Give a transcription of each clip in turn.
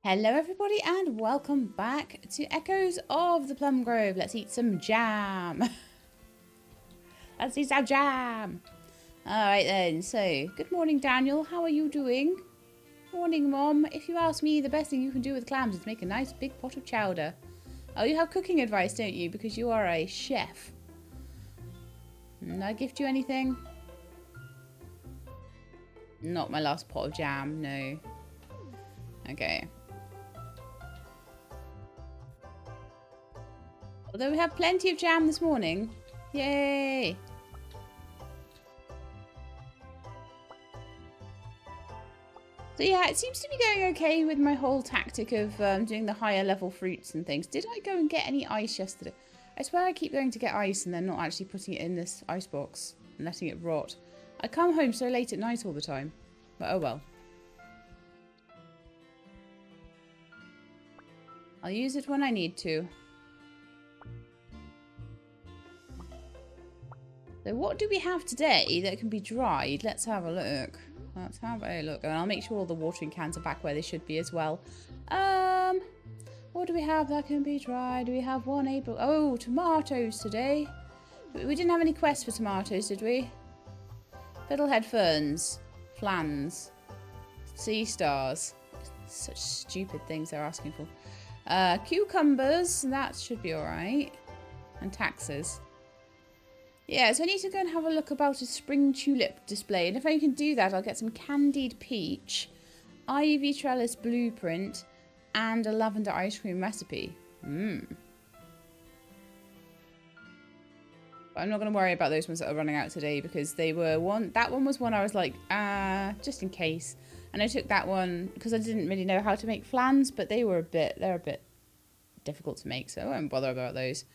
Hello everybody and welcome back to Echoes of the Plum Grove. Let's eat some jam. Let's eat some jam. Alright then, so good morning Daniel, how are you doing? Morning Mom. If you ask me, the best thing you can do with clams is make a nice big pot of chowder. Oh, you have cooking advice, don't you? Because you are a chef. Did I gift you anything? Not my last pot of jam, no. Okay. Although we have plenty of jam this morning. Yay! So yeah, it seems to be going okay with my whole tactic of doing the higher level fruits and things. Did I go and get any ice yesterday? I swear I keep going to get ice and then not actually putting it in this ice box and letting it rot. I come home so late at night all the time. But oh well. I'll use it when I need to. So what do we have today that can be dried? Let's have a look. Let's have a look. And I'll make sure all the watering cans are back where they should be as well. What do we have that can be dried? We have one April. Oh, tomatoes today. We didn't have any quests for tomatoes, did we? Fiddlehead ferns. Flans. Sea stars. Such stupid things they're asking for. Cucumbers. That should be alright. And taxes. Yeah, so I need to go and have a look about a spring tulip display. And if I can do that, I'll get some candied peach, ivy trellis blueprint, and a lavender ice cream recipe. I'm not going to worry about those ones that are running out today because they were that one was one I was like, just in case. And I took that one because I didn't really know how to make flans, but they're a bit difficult to make, so I won't bother about those.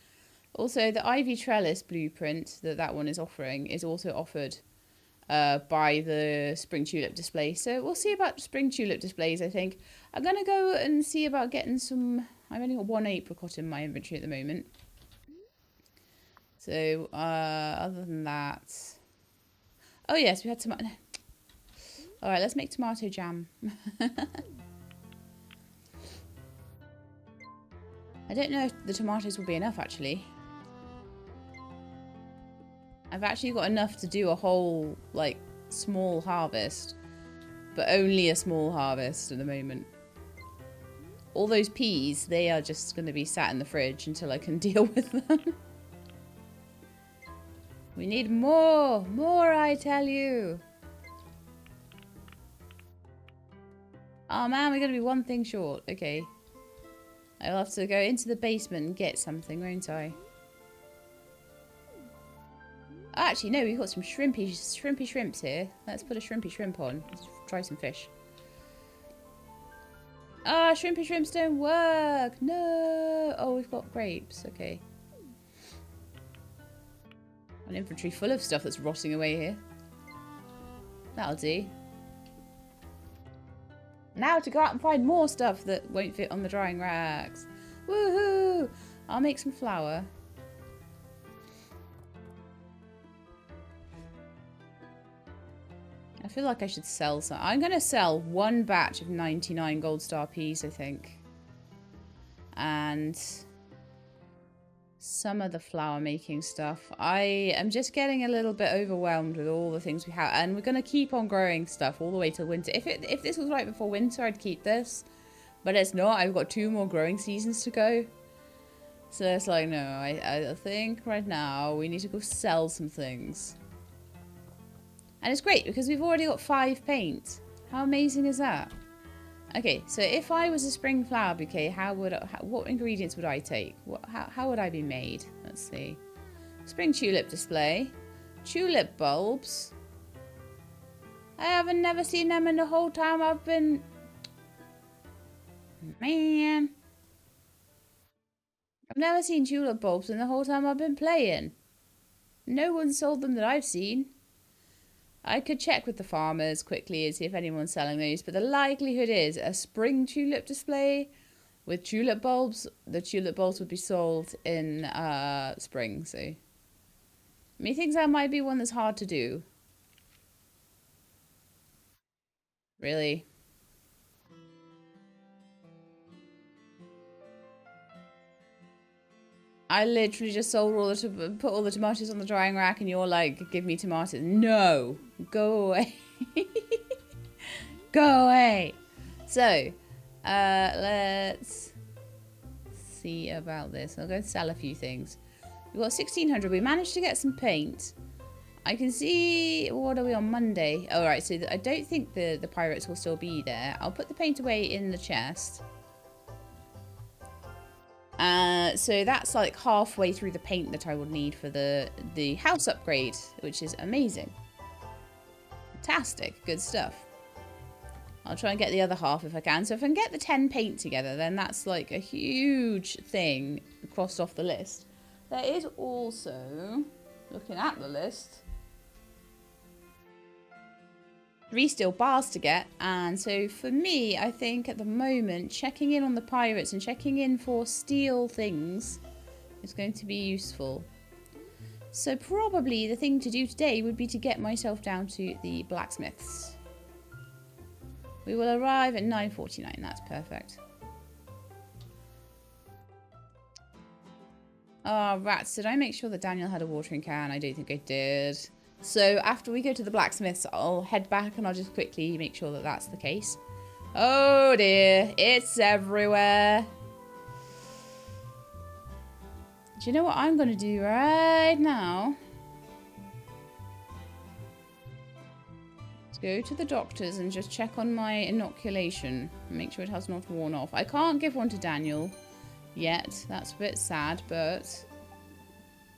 Also, the ivy trellis blueprint that one is offering is also offered by the spring tulip display. So we'll see about spring tulip displays, I think. I'm going to go and see about getting some... I've only got one apricot in my inventory at the moment. So, other than that... Oh, yes, we had some... Alright, let's make tomato jam. I don't know if the tomatoes will be enough, actually. I've actually got enough to do a whole, like, small harvest. But only a small harvest at the moment. All those peas, they are just going to be sat in the fridge until I can deal with them. We need more! More, I tell you! Oh man, we're going to be one thing short. Okay. I'll have to go into the basement and get something, won't I? Actually, no, we've got some shrimpy shrimps here. Let's put a shrimpy shrimp on. Let's try some fish. Ah, shrimpy shrimps don't work. No. Oh, we've got grapes. Okay. An inventory full of stuff that's rotting away here. That'll do. Now to go out and find more stuff that won't fit on the drying racks. Woohoo! I'll make some flour. I feel like I should sell some. I'm going to sell one batch of 99 gold star peas, I think. And some of the flour making stuff. I am just getting a little bit overwhelmed with all the things we have. And we're going to keep on growing stuff all the way till winter. If this was right before winter, I'd keep this. But it's not. I've got 2 more growing seasons to go. So it's like, no, I think right now we need to go sell some things. And it's great because we've already got 5 paint. How amazing is that? Okay, so if I was a spring flower bouquet, what ingredients would I take? How would I be made? Let's see. Spring tulip display. Tulip bulbs. I haven't never seen them in the whole time I've been... Man. I've never seen tulip bulbs in the whole time I've been playing. No one sold them that I've seen. I could check with the farmers quickly and see if anyone's selling those, but the likelihood is a spring tulip display with tulip bulbs. The tulip bulbs would be sold in spring, so methinks that might be one that's hard to do. Really? I literally just sold all the put all the tomatoes on the drying rack, and you're like, "Give me tomatoes." No, go away, go away. So, let's see about this. I'll go sell a few things. We've got 1,600. We managed to get some paint. I can see. What are we on Monday? Oh, right. So I don't think the pirates will still be there. I'll put the paint away in the chest. So that's like halfway through the paint that I would need for the house upgrade, which is amazing. Fantastic. Good stuff. I'll try and get the other half if I can. So if I can get the 10 paint together, then that's like a huge thing crossed off the list. There is also, looking at the list, 3 steel bars to get, and so for me, I think at the moment checking in on the pirates and checking in for steel things is going to be useful. So probably the thing to do today would be to get myself down to the blacksmiths. We will arrive at 9:49. That's perfect. Oh, rats. Did I make sure that Daniel had a watering can? I don't think I did. So after we go to the blacksmiths, I'll head back and I'll just quickly make sure that that's the case. Oh dear, it's everywhere. Do you know what I'm going to do right now? Let's go to the doctor's and just check on my inoculation. Make sure it has not worn off. I can't give one to Daniel yet. That's a bit sad, but...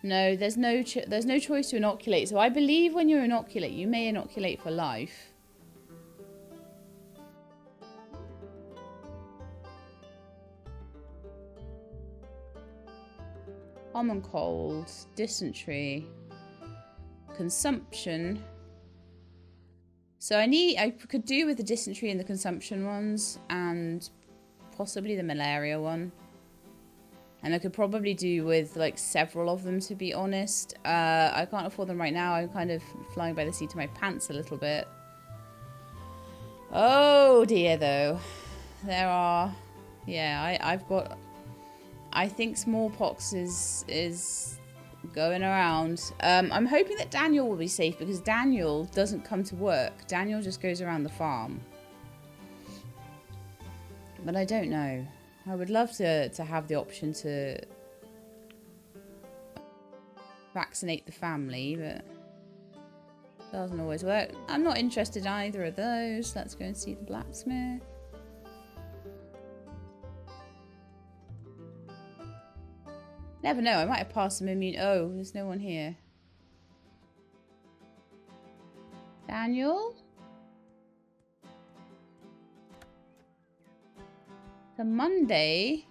No, there's no choice to inoculate. So I believe when you inoculate, you may inoculate for life. Common cold, dysentery, consumption. So I could do with the dysentery and the consumption ones, and possibly the malaria one. And I could probably do with like several of them, to be honest. I can't afford them right now. I'm kind of flying by the seat of my pants a little bit. Oh dear, though. There are... Yeah, I've got... I think smallpox is going around. I'm hoping that Daniel will be safe, because Daniel doesn't come to work. Daniel just goes around the farm. But I don't know. I would love to have the option to vaccinate the family, but it doesn't always work. I'm not interested in either of those. Let's go and see the blacksmith. Never know, I might have passed some immune... Oh, there's no one here. Daniel? The Monday.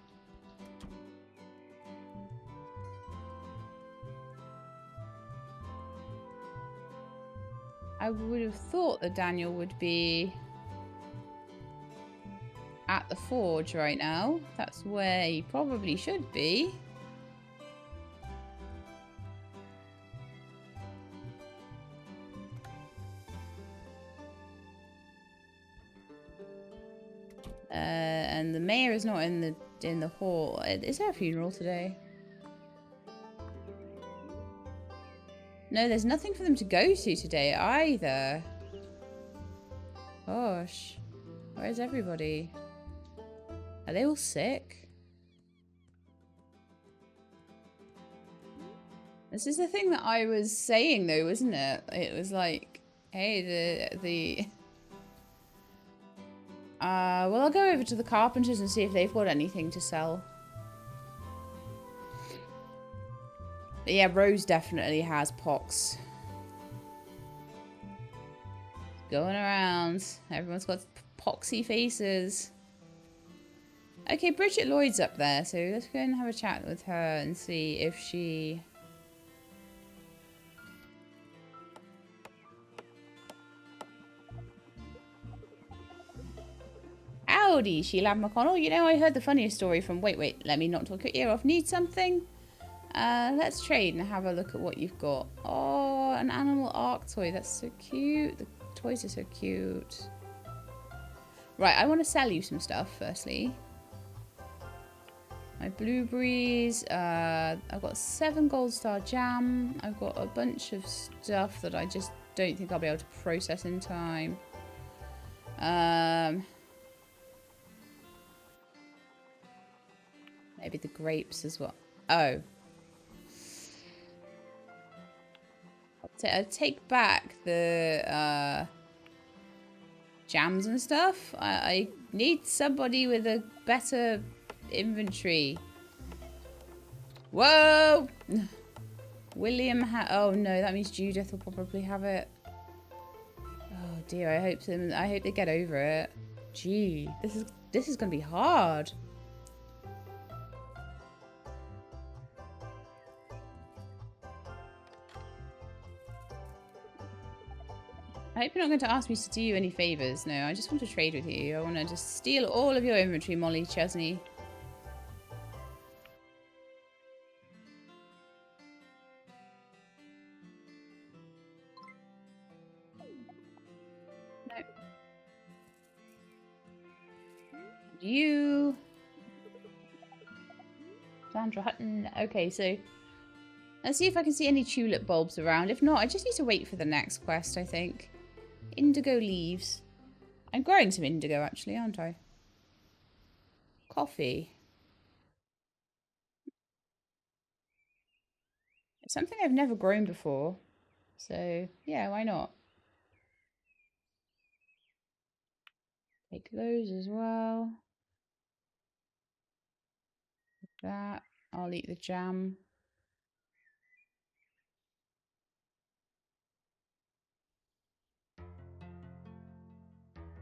I would have thought that Daniel would be at the forge right now. That's where he probably should be. And the mayor is not in the hall. Is there a funeral today? No, there's nothing for them to go to today either. Gosh, where's everybody? Are they all sick? This is the thing that I was saying, though, wasn't it? It was like, hey, well, I'll go over to the carpenters and see if they've got anything to sell. But yeah, Rose definitely has pox. Going around. Everyone's got poxy faces. Okay, Bridget Lloyd's up there, so let's go and have a chat with her and see if she... Howdy, Sheila McConnell. You know, I heard the funniest story from... Wait, let me not talk your ear off. Need something? Let's trade and have a look at what you've got. Oh, an animal arc toy. That's so cute. The toys are so cute. Right, I want to sell you some stuff, firstly. My blueberries. I've got 7 gold star jam. I've got a bunch of stuff that I just don't think I'll be able to process in time. Maybe the grapes as well. Oh. I'll take back the jams and stuff. I need somebody with a better inventory. Whoa! William oh no, that means Judith will probably have it. Oh dear, I hope they get over it. Gee, this is gonna be hard. I hope you're not going to ask me to do you any favours. No, I just want to trade with you. I want to just steal all of your inventory, Molly Chesney. No. You. Sandra Hutton. Okay, so let's see if I can see any tulip bulbs around. If not, I just need to wait for the next quest, I think. Indigo leaves. I'm growing some indigo, actually, aren't I? Coffee. It's something I've never grown before. So, yeah, why not? Take those as well. That. I'll eat the jam.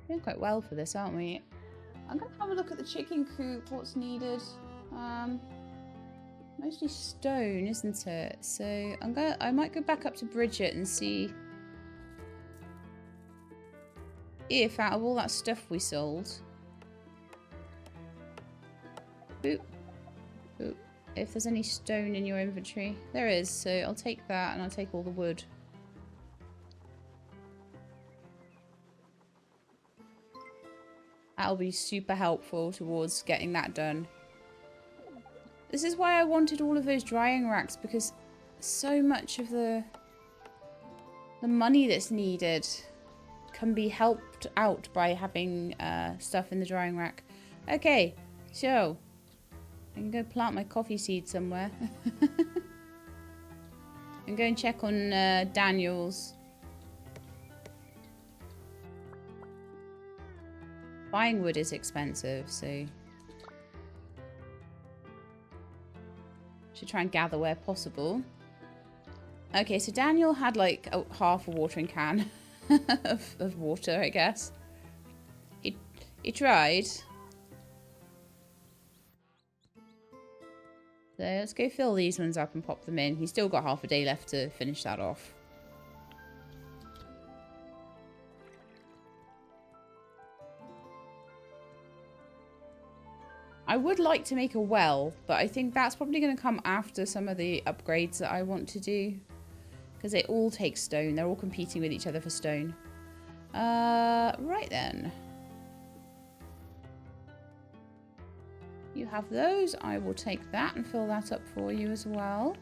Doing quite well for this, aren't we? I'm going to have a look at the chicken coop, what's needed. Mostly stone, isn't it? So I might go back up to Bridget and see if out of all that stuff we sold, if there's any stone in your inventory. There is, so I'll take that and I'll take all the wood. That'll be super helpful towards getting that done. This is why I wanted all of those drying racks, because so much of the money that's needed can be helped out by having stuff in the drying rack. Okay, so I can go plant my coffee seed somewhere. And go and check on Daniel's. Buying wood is expensive, so should try and gather where possible. Okay, so Daniel had like half a watering can of water, I guess. He tried. So let's go fill these ones up and pop them in. He's still got half a day left to finish that off. I would like to make a well, but I think that's probably going to come after some of the upgrades that I want to do. Because they all take stone. They're all competing with each other for stone. Right then. You have those. I will take that and fill that up for you as well.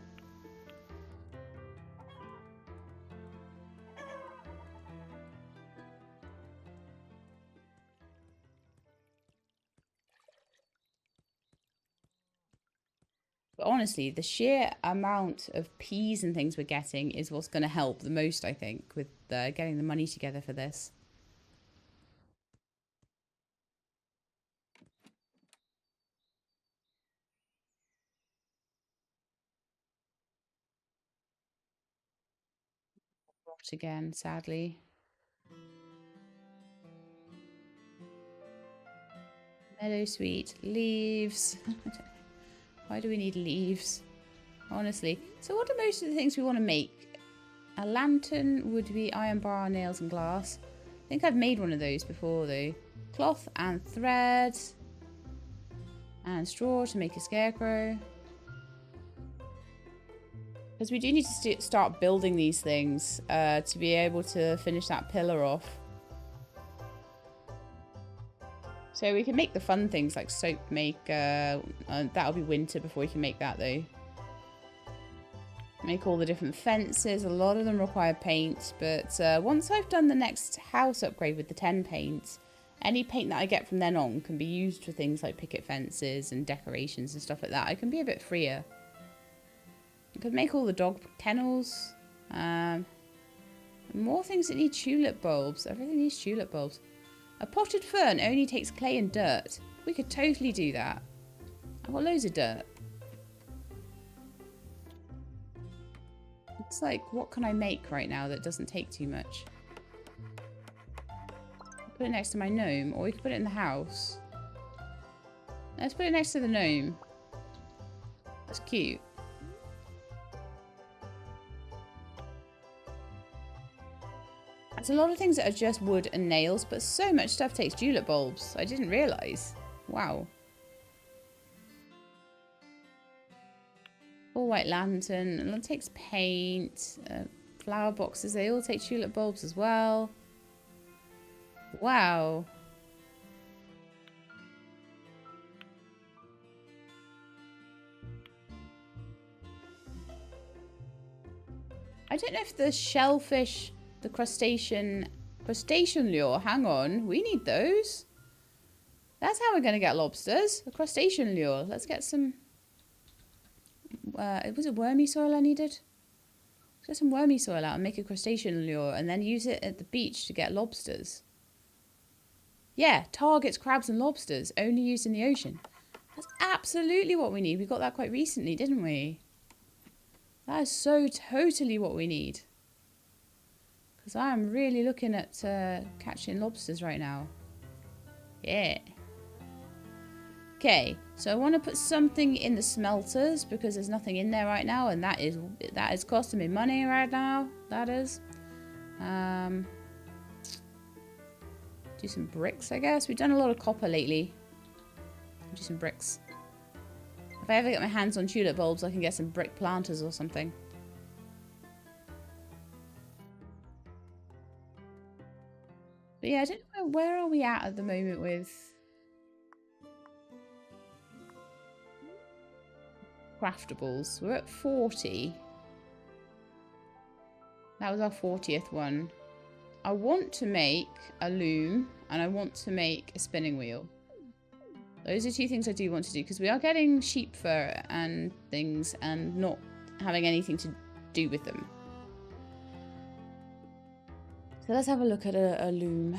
But honestly, the sheer amount of peas and things we're getting is what's going to help the most, I think, with getting the money together for this. Rot again, sadly. Meadowsweet, leaves. Why do we need leaves? Honestly. So what are most of the things we want to make? A lantern would be iron bar, nails and glass. I think I've made one of those before though. Cloth and thread. And straw to make a scarecrow. Because we do need to start building these things to be able to finish that pillar off. So we can make the fun things like soap maker. That'll be winter before we can make that though. Make all the different fences. A lot of them require paint. But once I've done the next house upgrade with the 10 paint, any paint that I get from then on can be used for things like picket fences and decorations and stuff like that. I can be a bit freer. I could make all the dog kennels. More things that need tulip bulbs. Everything needs tulip bulbs. A potted fern only takes clay and dirt. We could totally do that. I've got loads of dirt. It's like, what can I make right now that doesn't take too much? Put it next to my gnome, or we could put it in the house. Let's put it next to the gnome. That's cute. It's a lot of things that are just wood and nails, but so much stuff takes tulip bulbs. I didn't realise. Wow. All white lantern. And it takes paint. Flower boxes. They all take tulip bulbs as well. Wow. I don't know if the shellfish... The crustacean lure. Hang on. We need those. That's how we're going to get lobsters. The crustacean lure. Let's get some... was it wormy soil I needed? Let's get some wormy soil out and make a crustacean lure. And then use it at the beach to get lobsters. Yeah. Targets crabs and lobsters. Only used in the ocean. That's absolutely what we need. We got that quite recently, didn't we? That is so totally what we need. Because I am really looking at catching lobsters right now. Yeah. Okay, so I want to put something in the smelters because there's nothing in there right now, and that is costing me money right now. That is. Do some bricks, I guess. We've done a lot of copper lately. Do some bricks. If I ever get my hands on tulip bulbs, I can get some brick planters or something. But yeah, I don't know, where are we at the moment with craftables? We're at 40. That was our 40th one. I want to make a loom and I want to make a spinning wheel. Those are two things I do want to do because we are getting sheep fur and things and not having anything to do with them. So let's have a look at a loom.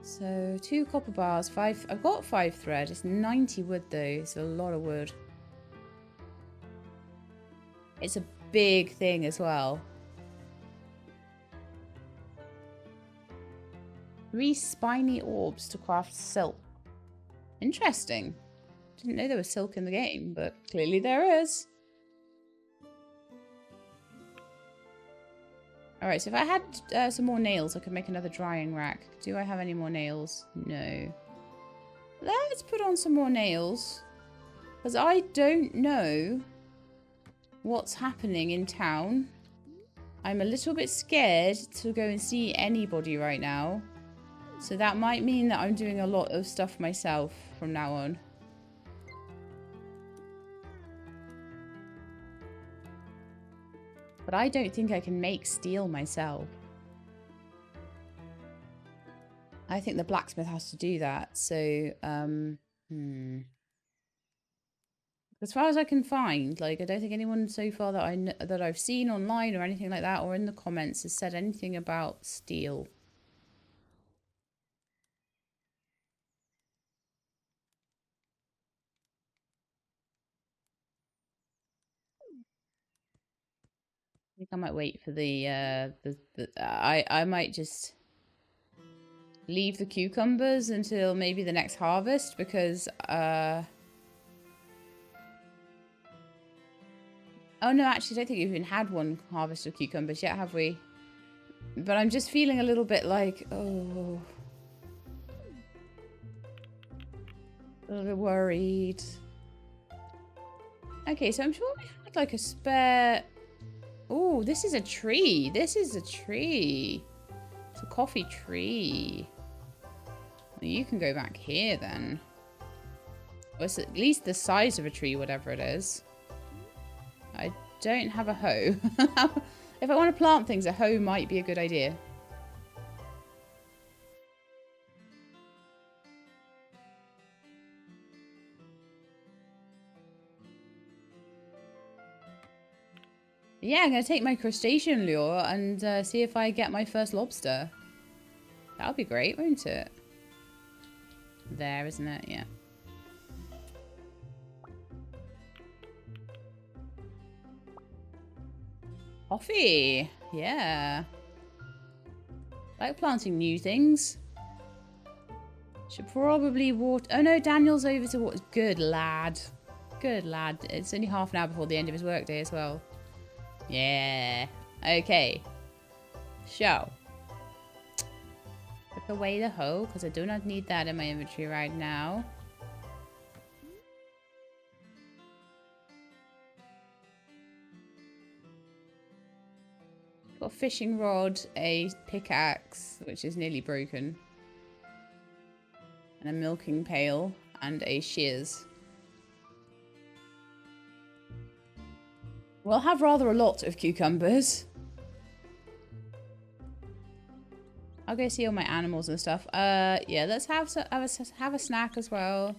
So 2 copper bars, 5. I've got 5 thread. It's 90 wood though. It's a lot of wood. It's a big thing as well. 3 spiny orbs to craft silk. Interesting. Didn't know there was silk in the game, but clearly there is. Alright, so if I had some more nails, I could make another drying rack. Do I have any more nails? No. Let's put on some more nails. Because I don't know what's happening in town. I'm a little bit scared to go and see anybody right now. So that might mean that I'm doing a lot of stuff myself from now on. But I don't think I can make steel myself. I think the blacksmith has to do that. So, as far as I can find, like, I don't think anyone so far that I've seen online or anything like that, or in the comments, has said anything about steel. I think I might wait for I might just leave the cucumbers until maybe the next harvest because oh no, actually I don't think we've even had one harvest of cucumbers yet, have we? But I'm just feeling a little bit like, oh, a little bit worried. Okay, so I'm sure we had like a spare. Oh, this is a tree. This is a tree. It's a coffee tree. You can go back here then. Or it's at least the size of a tree, whatever it is. I don't have a hoe. If I want to plant things, a hoe might be a good idea. Yeah, I'm going to take my crustacean lure and see if I get my first lobster. That'll be great, won't it? There, isn't it? Yeah. Coffee. Yeah. I like planting new things. Should probably water... Oh no, Daniel's over to water. Good lad. Good lad. It's only half an hour before the end of his workday as well. Yeah. Okay. So. Put away the hoe, because I do not need that in my inventory right now. Got a fishing rod, a pickaxe, which is nearly broken, and a milking pail, and a shears. We'll have rather a lot of cucumbers. I'll go see all my animals and stuff. Yeah, let's have a snack as well.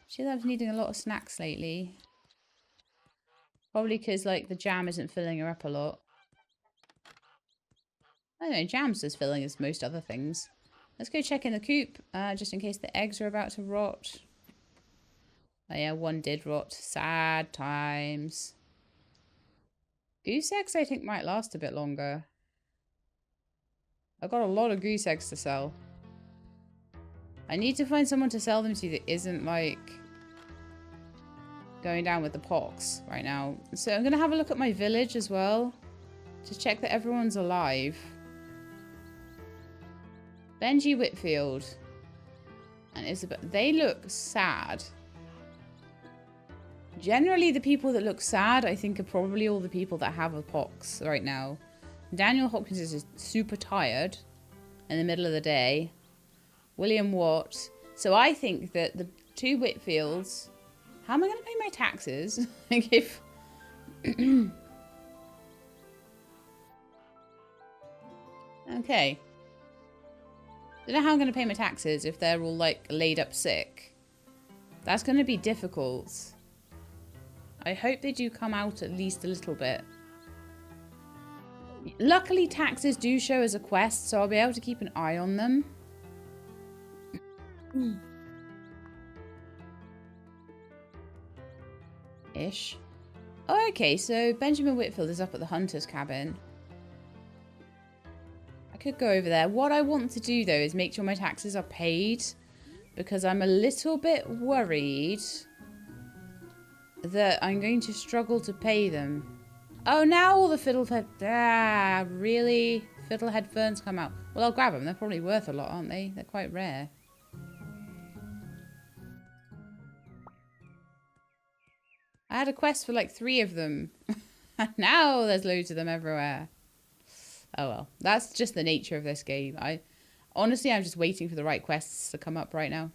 She loves needing a lot of snacks lately. Probably because, like, the jam isn't filling her up a lot. I don't know, jam's as filling as most other things. Let's go check in the coop, just in case the eggs are about to rot. Oh yeah, one did rot. Sad times. Goose eggs, I think, might last a bit longer. I've got a lot of goose eggs to sell. I need to find someone to sell them to that isn't, like, going down with the pox right now. So I'm going to have a look at my village as well, to check that everyone's alive. Benji Whitfield and Isabel, they look sad. Generally, the people that look sad, I think, are probably all the people that have a pox right now. Daniel Hopkins is super tired in the middle of the day. William Watt. So I think that the two Whitfields... How am I going to pay my taxes? Like if... Okay. Don't know how I'm going to pay my taxes if they're all, like, laid up sick. That's going to be difficult. I hope they do come out at least a little bit. Luckily, taxes do show as a quest, so I'll be able to keep an eye on them. Ish. Oh, okay, so Benjamin Whitfield is up at the hunter's cabin. I could go over there. What I want to do, though, is make sure my taxes are paid, because I'm a little bit worried that I'm going to struggle to pay them. Oh, now all the fiddlehead... Ah, really? Fiddlehead ferns come out. Well, I'll grab them. They're probably worth a lot, aren't they? They're quite rare. I had a quest for like 3 of them. Now there's loads of them everywhere. Oh well. That's just the nature of this game. Honestly, I'm just waiting for the right quests to come up right now.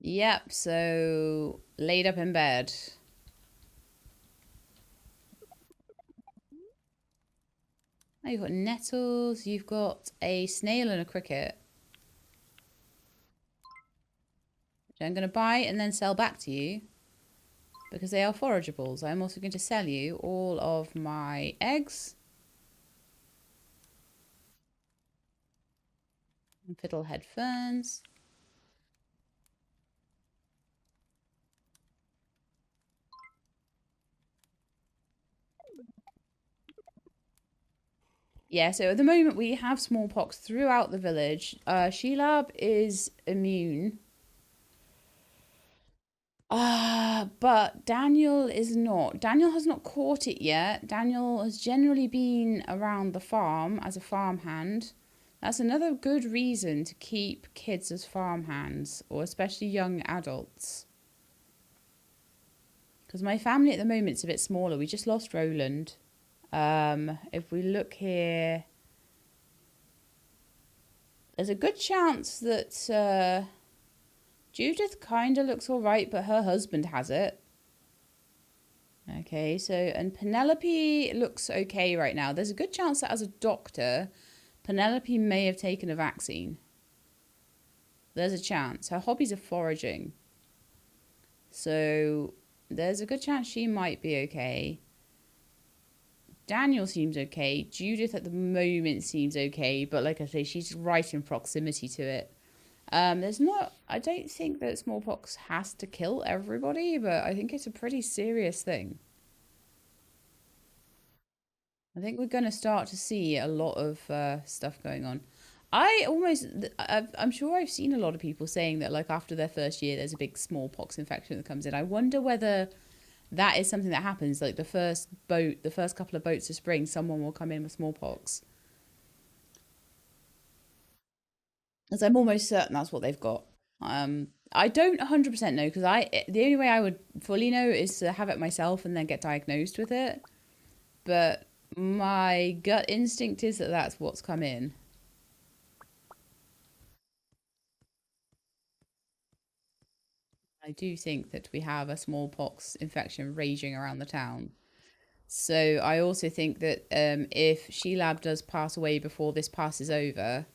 Yep, so laid up in bed. Oh, you've got nettles, you've got a snail and a cricket. Which I'm going to buy and then sell back to you. Because they are forageables. I'm also going to sell you all of my eggs. And fiddlehead ferns. Yeah, so at the moment we have smallpox throughout the village. Sheilab is immune. But Daniel is not. Daniel has not caught it yet. Daniel has generally been around the farm as a farmhand. That's another good reason to keep kids as farmhands, or especially young adults. Because my family at the moment is a bit smaller. We just lost Roland. If we look here, There's a good chance that Judith kind of looks all right, but her husband has it. Okay, so, and Penelope looks okay right now. There's a good chance that as a doctor, Penelope may have taken a vaccine. There's a chance. Her hobbies are foraging. So, there's a good chance she might be okay. Daniel seems okay. Judith at the moment seems okay, but like I say, she's right in proximity to it. I don't think that smallpox has to kill everybody, but I think it's a pretty serious thing. I think we're going to start to see a lot of stuff going on. I'm sure I've seen a lot of people saying that like after their first year, there's a big smallpox infection that comes in. I wonder whether that is something that happens. Like the first couple of boats of spring, someone will come in with smallpox. As I'm almost certain that's what they've got. I don't 100% know because the only way I would fully know is to have it myself and then get diagnosed with it. But my gut instinct is that that's what's come in. I do think that we have a smallpox infection raging around the town. So I also think that if Sheilab does pass away before this passes over,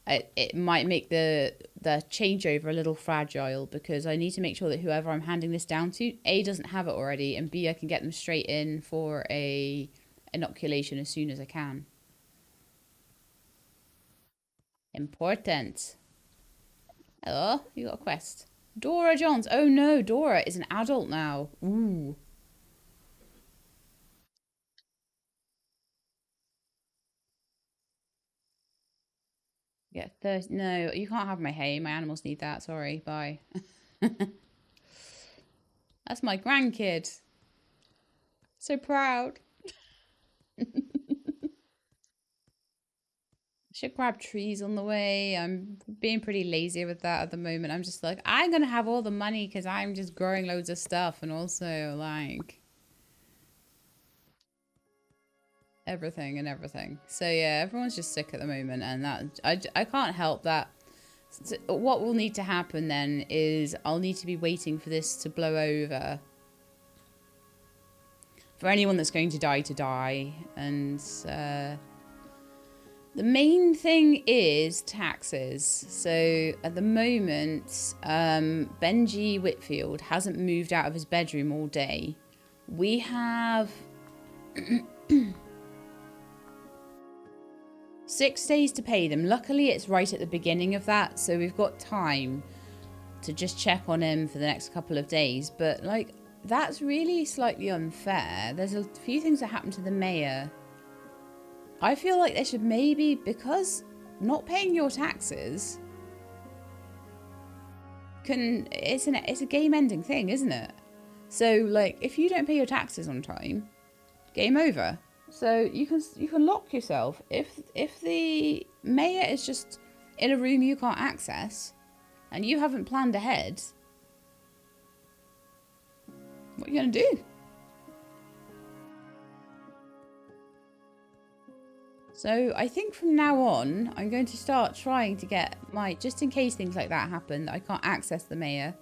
it might make the changeover a little fragile because I need to make sure that whoever I'm handing this down to, A, doesn't have it already, and B, I can get them straight in for a inoculation as soon as I can. Important. Hello, you got a quest. Dora Johns. Oh no, Dora is an adult now. Ooh. Get 30. No, you can't have my hay. My animals need that. Sorry. Bye. That's my grandkid. So proud. Should grab trees on the way. I'm being pretty lazy with that at the moment. I'm just like, I'm going to have all the money because I'm just growing loads of stuff and also like everything and everything. So yeah, everyone's just sick at the moment and I can't help that. So what will need to happen then is I'll need to be waiting for this to blow over. For anyone that's going to die. And the main thing is taxes. So at the moment, Benji Whitfield hasn't moved out of his bedroom all day. We have 6 days to pay them. Luckily, it's right at the beginning of that, so we've got time to just check on him for the next couple of days. But like, that's really slightly unfair. There's a few things that happened to the mayor. I feel like they should maybe, because not paying your taxes it's a game-ending thing, isn't it? So like, if you don't pay your taxes on time, game over. So you can lock yourself. If the mayor is just in a room you can't access, and you haven't planned ahead, what are you gonna do? So I think from now on, I'm going to start trying to get just in case things like that happen, that I can't access the mayor,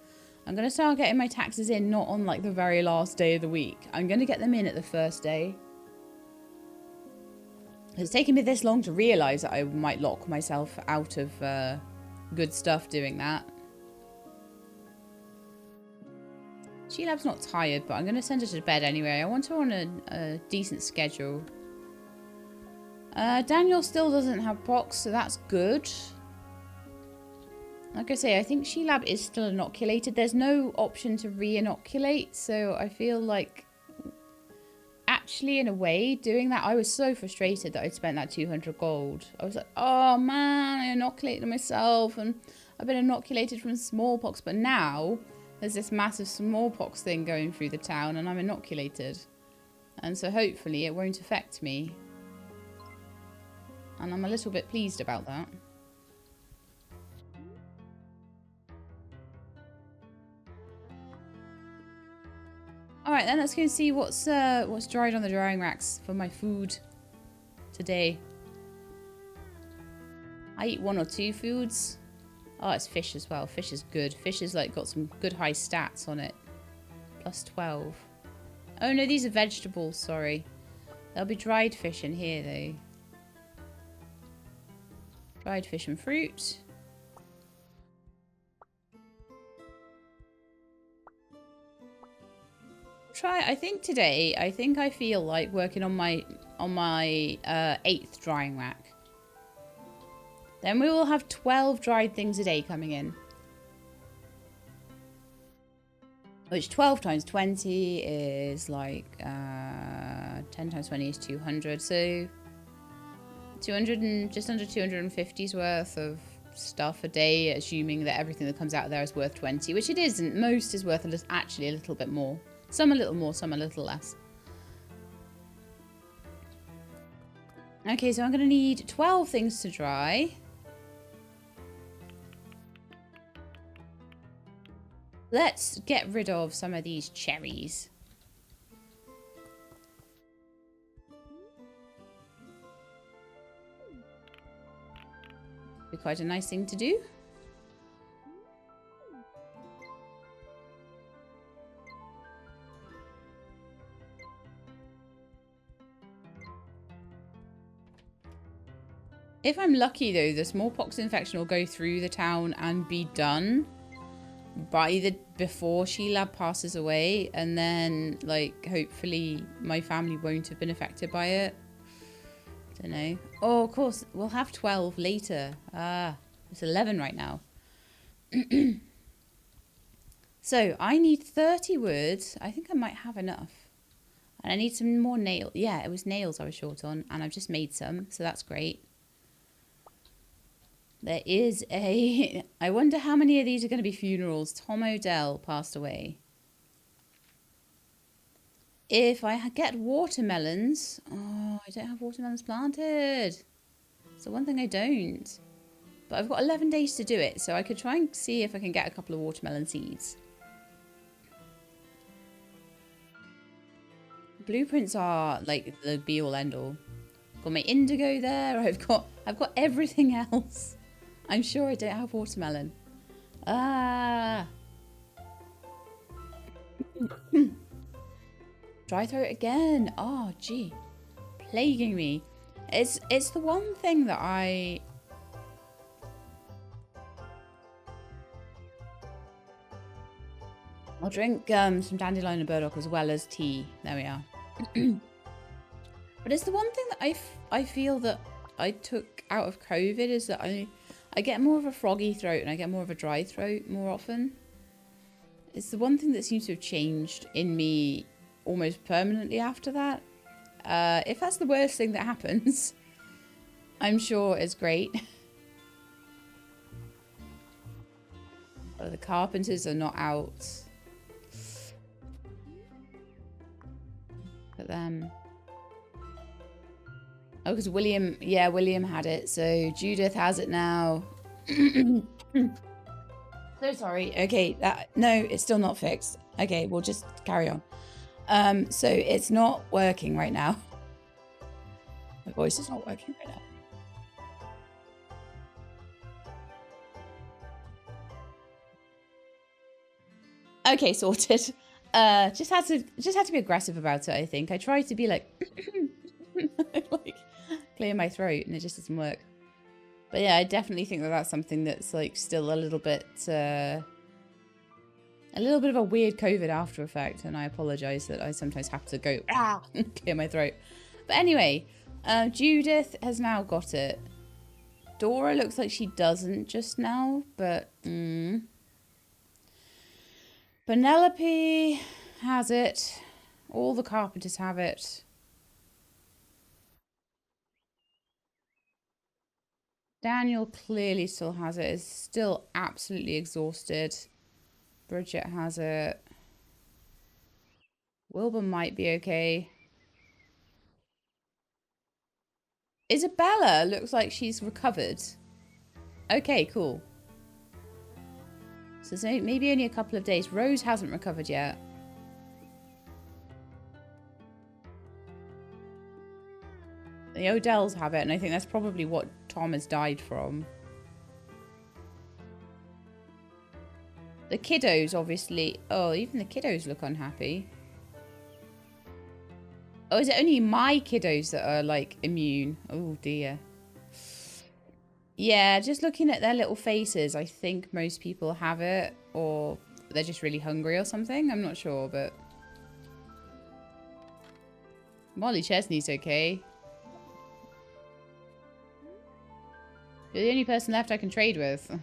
I'm going to start getting my taxes in, not on like the very last day of the week. I'm going to get them in at the first day. It's taken me this long to realise that I might lock myself out of good stuff doing that. Sheilab's not tired, but I'm going to send her to bed anyway. I want her on a decent schedule. Daniel still doesn't have pox, so that's good. Like I say, I think Sheilab is still inoculated. There's no option to re-inoculate, so I feel like actually, in a way, doing that, I was so frustrated that I'd spent that 200 gold. I was like, oh man, I inoculated myself and I've been inoculated from smallpox, but now there's this massive smallpox thing going through the town and I'm inoculated. And so hopefully it won't affect me. And I'm a little bit pleased about that. Alright then, let's go and see what's dried on the drying racks for my food today. I eat 1 or 2 foods. Oh, it's fish as well. Fish is good. Fish is like got some good high stats on it. Plus 12. Oh no, these are vegetables, sorry. There'll be dried fish in here though. Dried fish and fruit. I think today, I feel like working on my 8th drying rack. Then we will have 12 dried things a day coming in. Which 12 times 20 is like 10 times 20 is 200. So 200 and just under 250's worth of stuff a day, assuming that everything that comes out of there is worth 20, which it isn't. Most is worth actually a little bit more. Some a little more, some a little less. Okay, so I'm going to need 12 things to dry. Let's get rid of some of these cherries. Be quite a nice thing to do. If I'm lucky though, the smallpox infection will go through the town and be done before Sheila passes away, and then like hopefully my family won't have been affected by it. Don't know. Oh, of course we'll have 12 later. It's 11 right now. So I need 30 wood. I think I might have enough, and I need some more nails. Yeah, it was nails I was short on, and I've just made some, so that's great. There is a... I wonder how many of these are going to be funerals. Tom O'Dell passed away. If I get watermelons... Oh, I don't have watermelons planted. It's the one thing I don't. But I've got 11 days to do it, so I could try and see if I can get a couple of watermelon seeds. Blueprints are like the be-all end-all. Got my indigo there. I've got everything else. I'm sure I don't have watermelon. Dry throat again. Oh, gee. Plaguing me. It's the one thing that I'll drink some dandelion and burdock as well as tea. There we are. But it's the one thing that I feel that I took out of COVID is that I get more of a froggy throat and I get more of a dry throat more often. It's the one thing that seems to have changed in me almost permanently after that. If that's the worst thing that happens, I'm sure it's great. But the carpenters are not out. Look at them. Oh, because William had it, so Judith has it now. So sorry. Okay, no, it's still not fixed. Okay, we'll just carry on. So it's not working right now. My voice is not working right now. Okay, sorted. Just had to be aggressive about it, I think. I tried to be like like clear my throat and it just doesn't work. But yeah, I definitely think that that's something that's like still a little bit of a weird COVID after effect, and I apologize that I sometimes have to go clear my throat. But anyway, Judith has now got it. Dora looks like she doesn't just now, but Penelope has it. All the carpenters have it. Daniel clearly still has it. Is still absolutely exhausted. Bridget has it. Wilbur might be okay. Isabella looks like she's recovered. Okay, cool. So maybe only a couple of days. Rose hasn't recovered yet. The Odells have it, and I think that's probably what Tom has died from. The kiddos, obviously. Oh, even the kiddos look unhappy. Oh, is it only my kiddos that are, like, immune? Oh, dear. Yeah, just looking at their little faces, I think most people have it. Or they're just really hungry or something. I'm not sure, but... Molly Chesney's okay. You're the only person left I can trade with.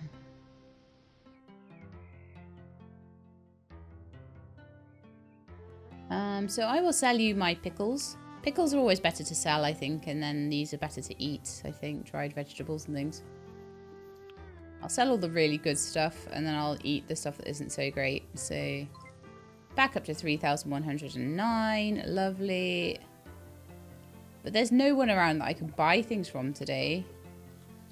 So I will sell you my pickles. Pickles are always better to sell, I think, and then these are better to eat, I think, dried vegetables and things. I'll sell all the really good stuff, and then I'll eat the stuff that isn't so great. So, back up to 3,109. Lovely. But there's no one around that I can buy things from today.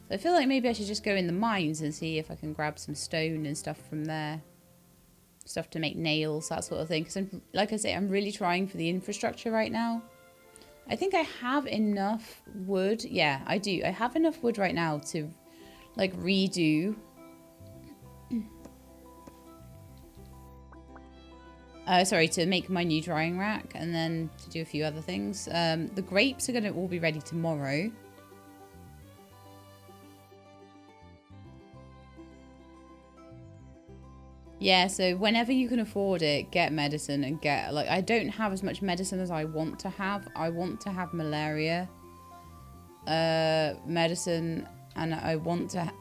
So I feel like maybe I should just go in the mines and see if I can grab some stone and stuff from there. Stuff to make nails, that sort of thing. Because, like I say, I'm really trying for the infrastructure right now. I think I have enough wood. Yeah, I do. I have enough wood right now to, like, redo. Sorry, to make my new drying rack. And then to do a few other things. The grapes are going to all be ready tomorrow. Yeah, so whenever you can afford it, get medicine and get, like, I don't have as much medicine as I want to have. I want to have malaria medicine, and I want to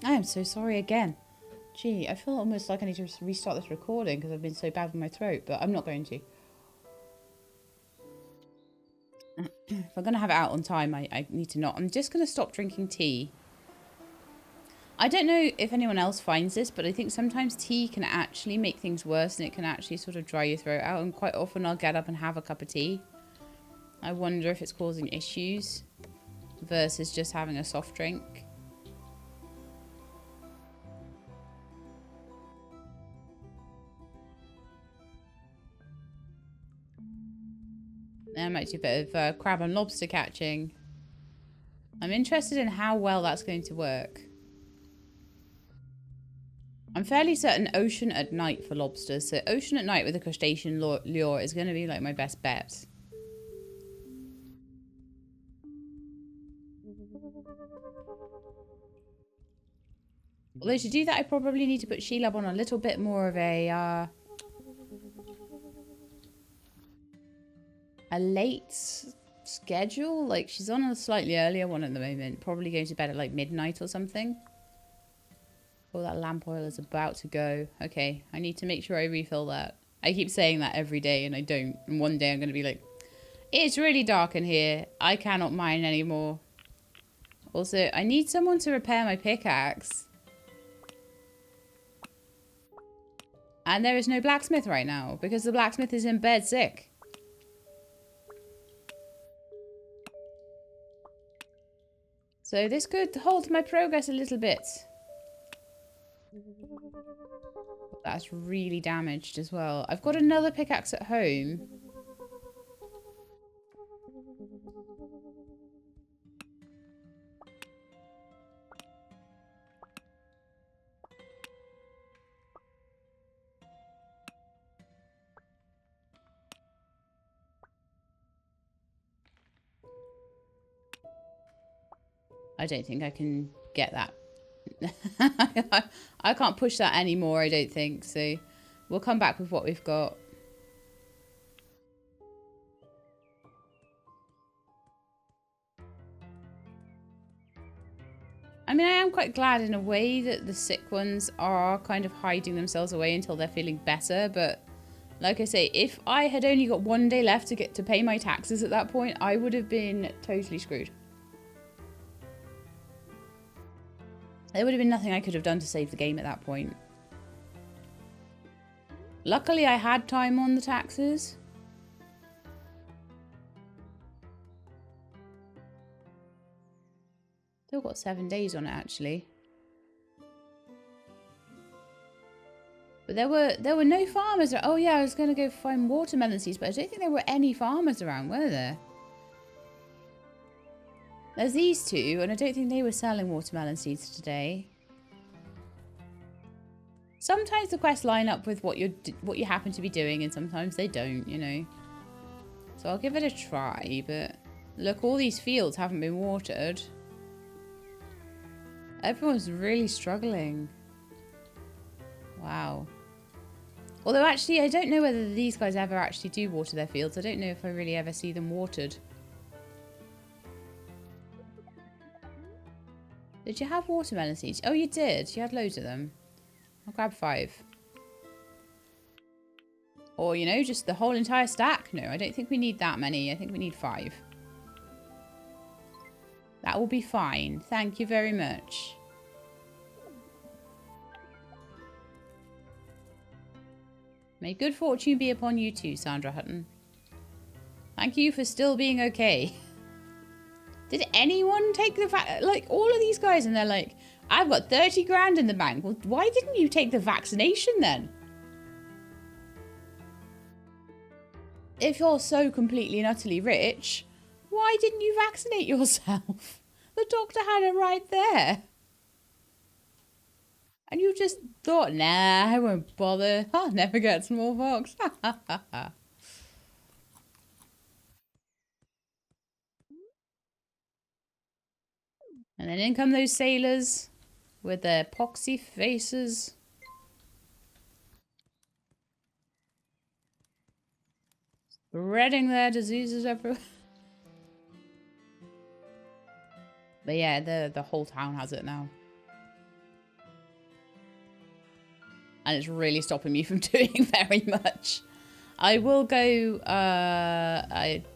I am so sorry again. Gee, I feel almost like I need to restart this recording because I've been so bad with my throat, but I'm not going to. If I'm going to have it out on time, I need to not. I'm just going to stop drinking tea. I don't know if anyone else finds this, but I think sometimes tea can actually make things worse, and it can actually sort of dry your throat out. And quite often I'll get up and have a cup of tea. I wonder if it's causing issues versus just having a soft drink. I might do a bit of crab and lobster catching. I'm interested in how well that's going to work. I'm fairly certain ocean at night for lobsters. So ocean at night with a crustacean lure is going to be like my best bet. Although to do that, I probably need to put Sheila on a little bit more of a late schedule. Like, she's on a slightly earlier one at the moment. Probably going to bed at like midnight or something. Oh, that lamp oil is about to go. Okay, I need to make sure I refill that. I keep saying that every day and I don't. And one day I'm going to be like, it's really dark in here. I cannot mine anymore. Also, I need someone to repair my pickaxe. And there is no blacksmith right now because the blacksmith is in bed sick. So this could halt my progress a little bit. That's really damaged as well. I've got another pickaxe at home. I don't think I can get that. I can't push that anymore, I don't think. So we'll come back with what we've got. I mean, I am quite glad in a way that the sick ones are kind of hiding themselves away until they're feeling better. But like I say, if I had only got one day left to pay my taxes at that point, I would have been totally screwed. There would have been nothing I could have done to save the game at that point. Luckily, I had time on the taxes. Still got 7 days on it, actually. But there were no farmers. Oh yeah, I was going to go find watermelon seeds, but I don't think there were any farmers around, were there? There's these two, and I don't think they were selling watermelon seeds today. Sometimes the quests line up with what you happen to be doing, and sometimes they don't, you know. So I'll give it a try, but look, all these fields haven't been watered. Everyone's really struggling. Wow. Although actually, I don't know whether these guys ever actually do water their fields. I don't know if I really ever see them watered. Did you have watermelon seeds? Oh, you did. You had loads of them. I'll grab 5. Or, you know, just the whole entire stack. No, I don't think we need that many. I think we need 5. That will be fine. Thank you very much. May good fortune be upon you too, Sandra Hutton. Thank you for still being okay. Did anyone take the like all of these guys and they're like, I've got 30 grand in the bank. Well, why didn't you take the vaccination then? If you're so completely and utterly rich, why didn't you vaccinate yourself? The doctor had it right there. And you just thought, nah, I won't bother. I'll never get smallpox. And then in come those sailors with their poxy faces. Spreading their diseases everywhere. But yeah, the whole town has it now. And it's really stopping me from doing very much. I will go...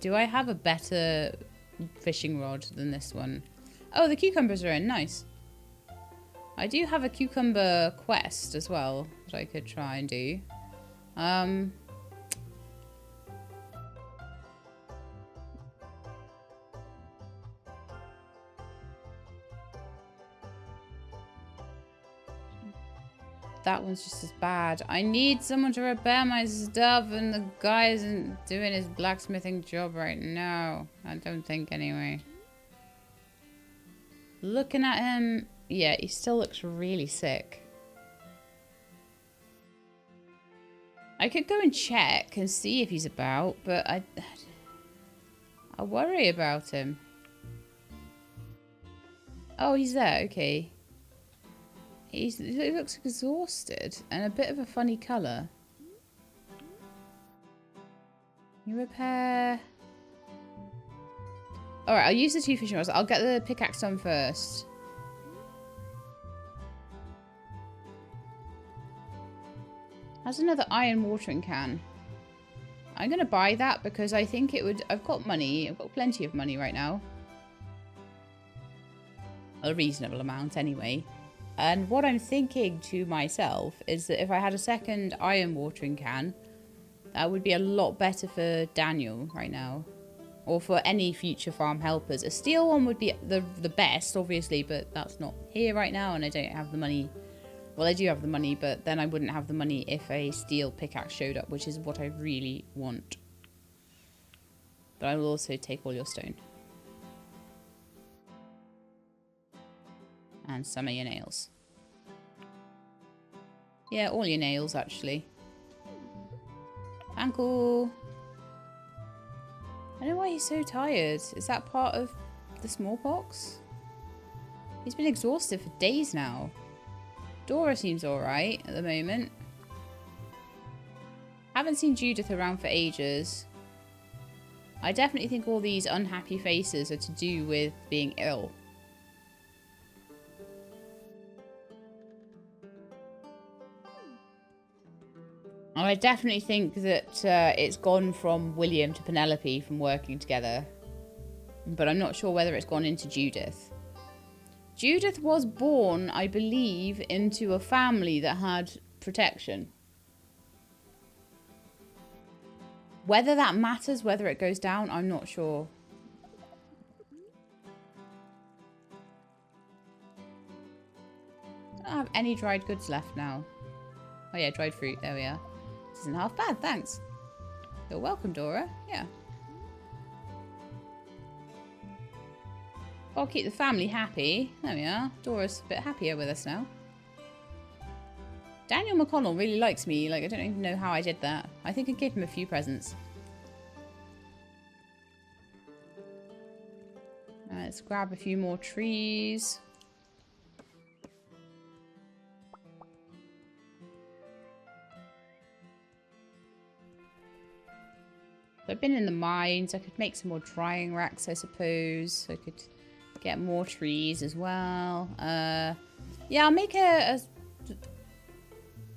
do I have a better fishing rod than this one? Oh, the cucumbers are in. Nice. I do have a cucumber quest as well that I could try and do. That one's just as bad. I need someone to repair my stuff, and the guy isn't doing his blacksmithing job right now. I don't think, anyway. Looking at him, yeah, he still looks really sick. I could go and check and see if he's about, but I worry about him. Oh, he's there, okay. He looks exhausted and a bit of a funny colour. You repair... Alright, I'll use the 2 fishing rods. I'll get the pickaxe done first. That's another iron watering can. I'm going to buy that because I think it would... I've got money. I've got plenty of money right now. A reasonable amount anyway. And what I'm thinking to myself is that if I had a second iron watering can, that would be a lot better for Daniel right now. Or for any future farm helpers. A steel one would be the best, obviously, but that's not here right now and I don't have the money. Well, I do have the money, but then I wouldn't have the money if a steel pickaxe showed up, which is what I really want. But I will also take all your stone. And some of your nails. Yeah, all your nails, actually. Ankle. I don't know why he's so tired. Is that part of the smallpox? He's been exhausted for days now. Dora seems alright at the moment. Haven't seen Judith around for ages. I definitely think all these unhappy faces are to do with being ill. And I definitely think that it's gone from William to Penelope from working together. But I'm not sure whether it's gone into Judith. Judith was born, I believe, into a family that had protection. Whether that matters, whether it goes down, I'm not sure. I don't have any dried goods left now. Oh yeah, dried fruit. There we are. This isn't half bad, thanks. You're welcome, Dora. Yeah. Gotta keep the family happy. There we are. Dora's a bit happier with us now. Daniel McConnell really likes me. Like, I don't even know how I did that. I think I gave him a few presents. Let's grab a few more trees. I've been in the mines. I could make some more drying racks, I suppose. I could get more trees as well. Yeah, I'll make an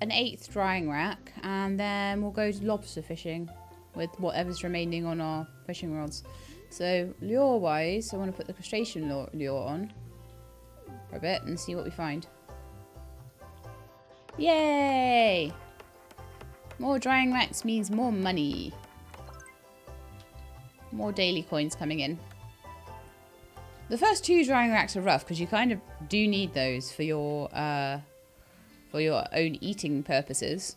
8th drying rack, and then we'll go to lobster fishing with whatever's remaining on our fishing rods. So, lure-wise, I want to put the crustacean lure on for a bit and see what we find. Yay! More drying racks means more money. More daily coins coming in. The first 2 drying racks are rough because you kind of do need those for your own eating purposes.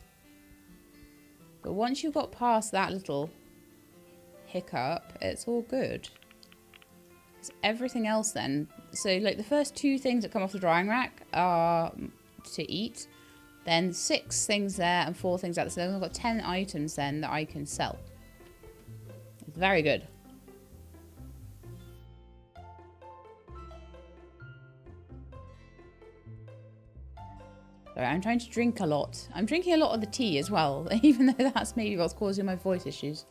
But once you've got past that little hiccup, it's all good. Because everything else then, so like the first 2 things that come off the drying rack are to eat. Then 6 things there and 4 things out. So then I've got 10 items then that I can sell. It's very good. Sorry, I'm trying to drink a lot. I'm drinking a lot of the tea as well, even though that's maybe what's causing my voice issues.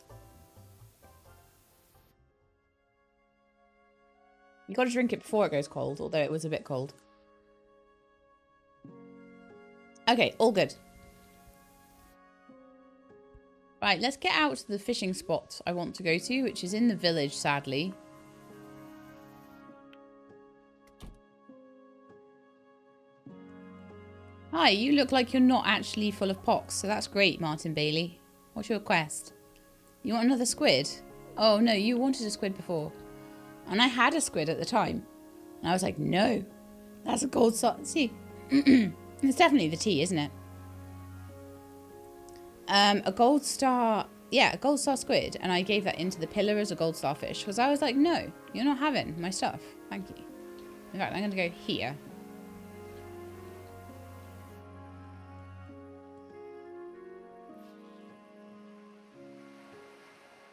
You got to drink it before it goes cold, although it was a bit cold. Okay, all good. Right, let's get out to the fishing spot I want to go to, which is in the village, sadly. Hi, you look like you're not actually full of pox, so that's great, Martin Bailey. What's your quest? You want another squid? Oh, no, you wanted a squid before. And I had a squid at the time. And I was like, no, that's a gold star. See, it's definitely the tea, isn't it? A gold star, yeah, a gold star squid, and I gave that into the pillar as a gold star fish because I was like, no, you're not having my stuff. Thank you. In fact, I'm going to go here.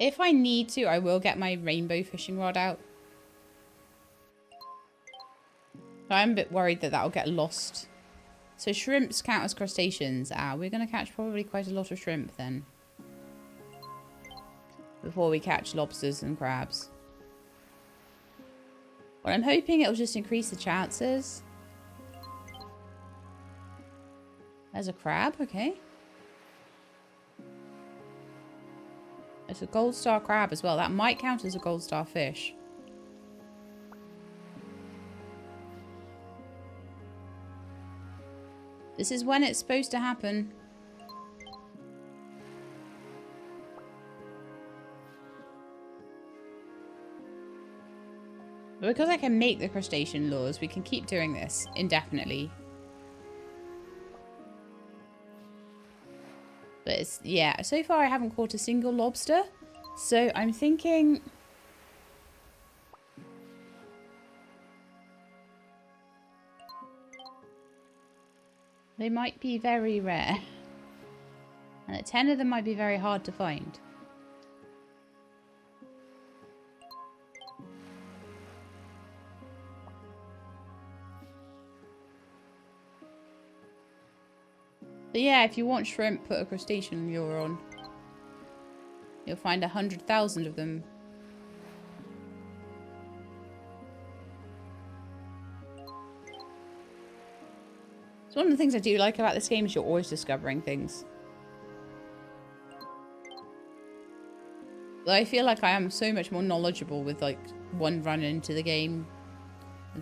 If I need to, I will get my rainbow fishing rod out. I'm a bit worried that that'll get lost. So shrimps count as crustaceans. We're going to catch probably quite a lot of shrimp then. Before we catch lobsters and crabs. Well, I'm hoping it'll just increase the chances. There's a crab, okay. It's a gold star crab as well. That might count as a gold star fish. This is when it's supposed to happen. But because I can make the crustacean lures, we can keep doing this indefinitely. But it's, yeah, so far I haven't caught a single lobster. So I'm thinking... they might be very rare. And 10 of them might be very hard to find. But yeah, if you want shrimp, put a crustacean lure on. You'll find 100,000 of them. So one of the things I do like about this game is you're always discovering things. I feel like I am so much more knowledgeable with like one run into the game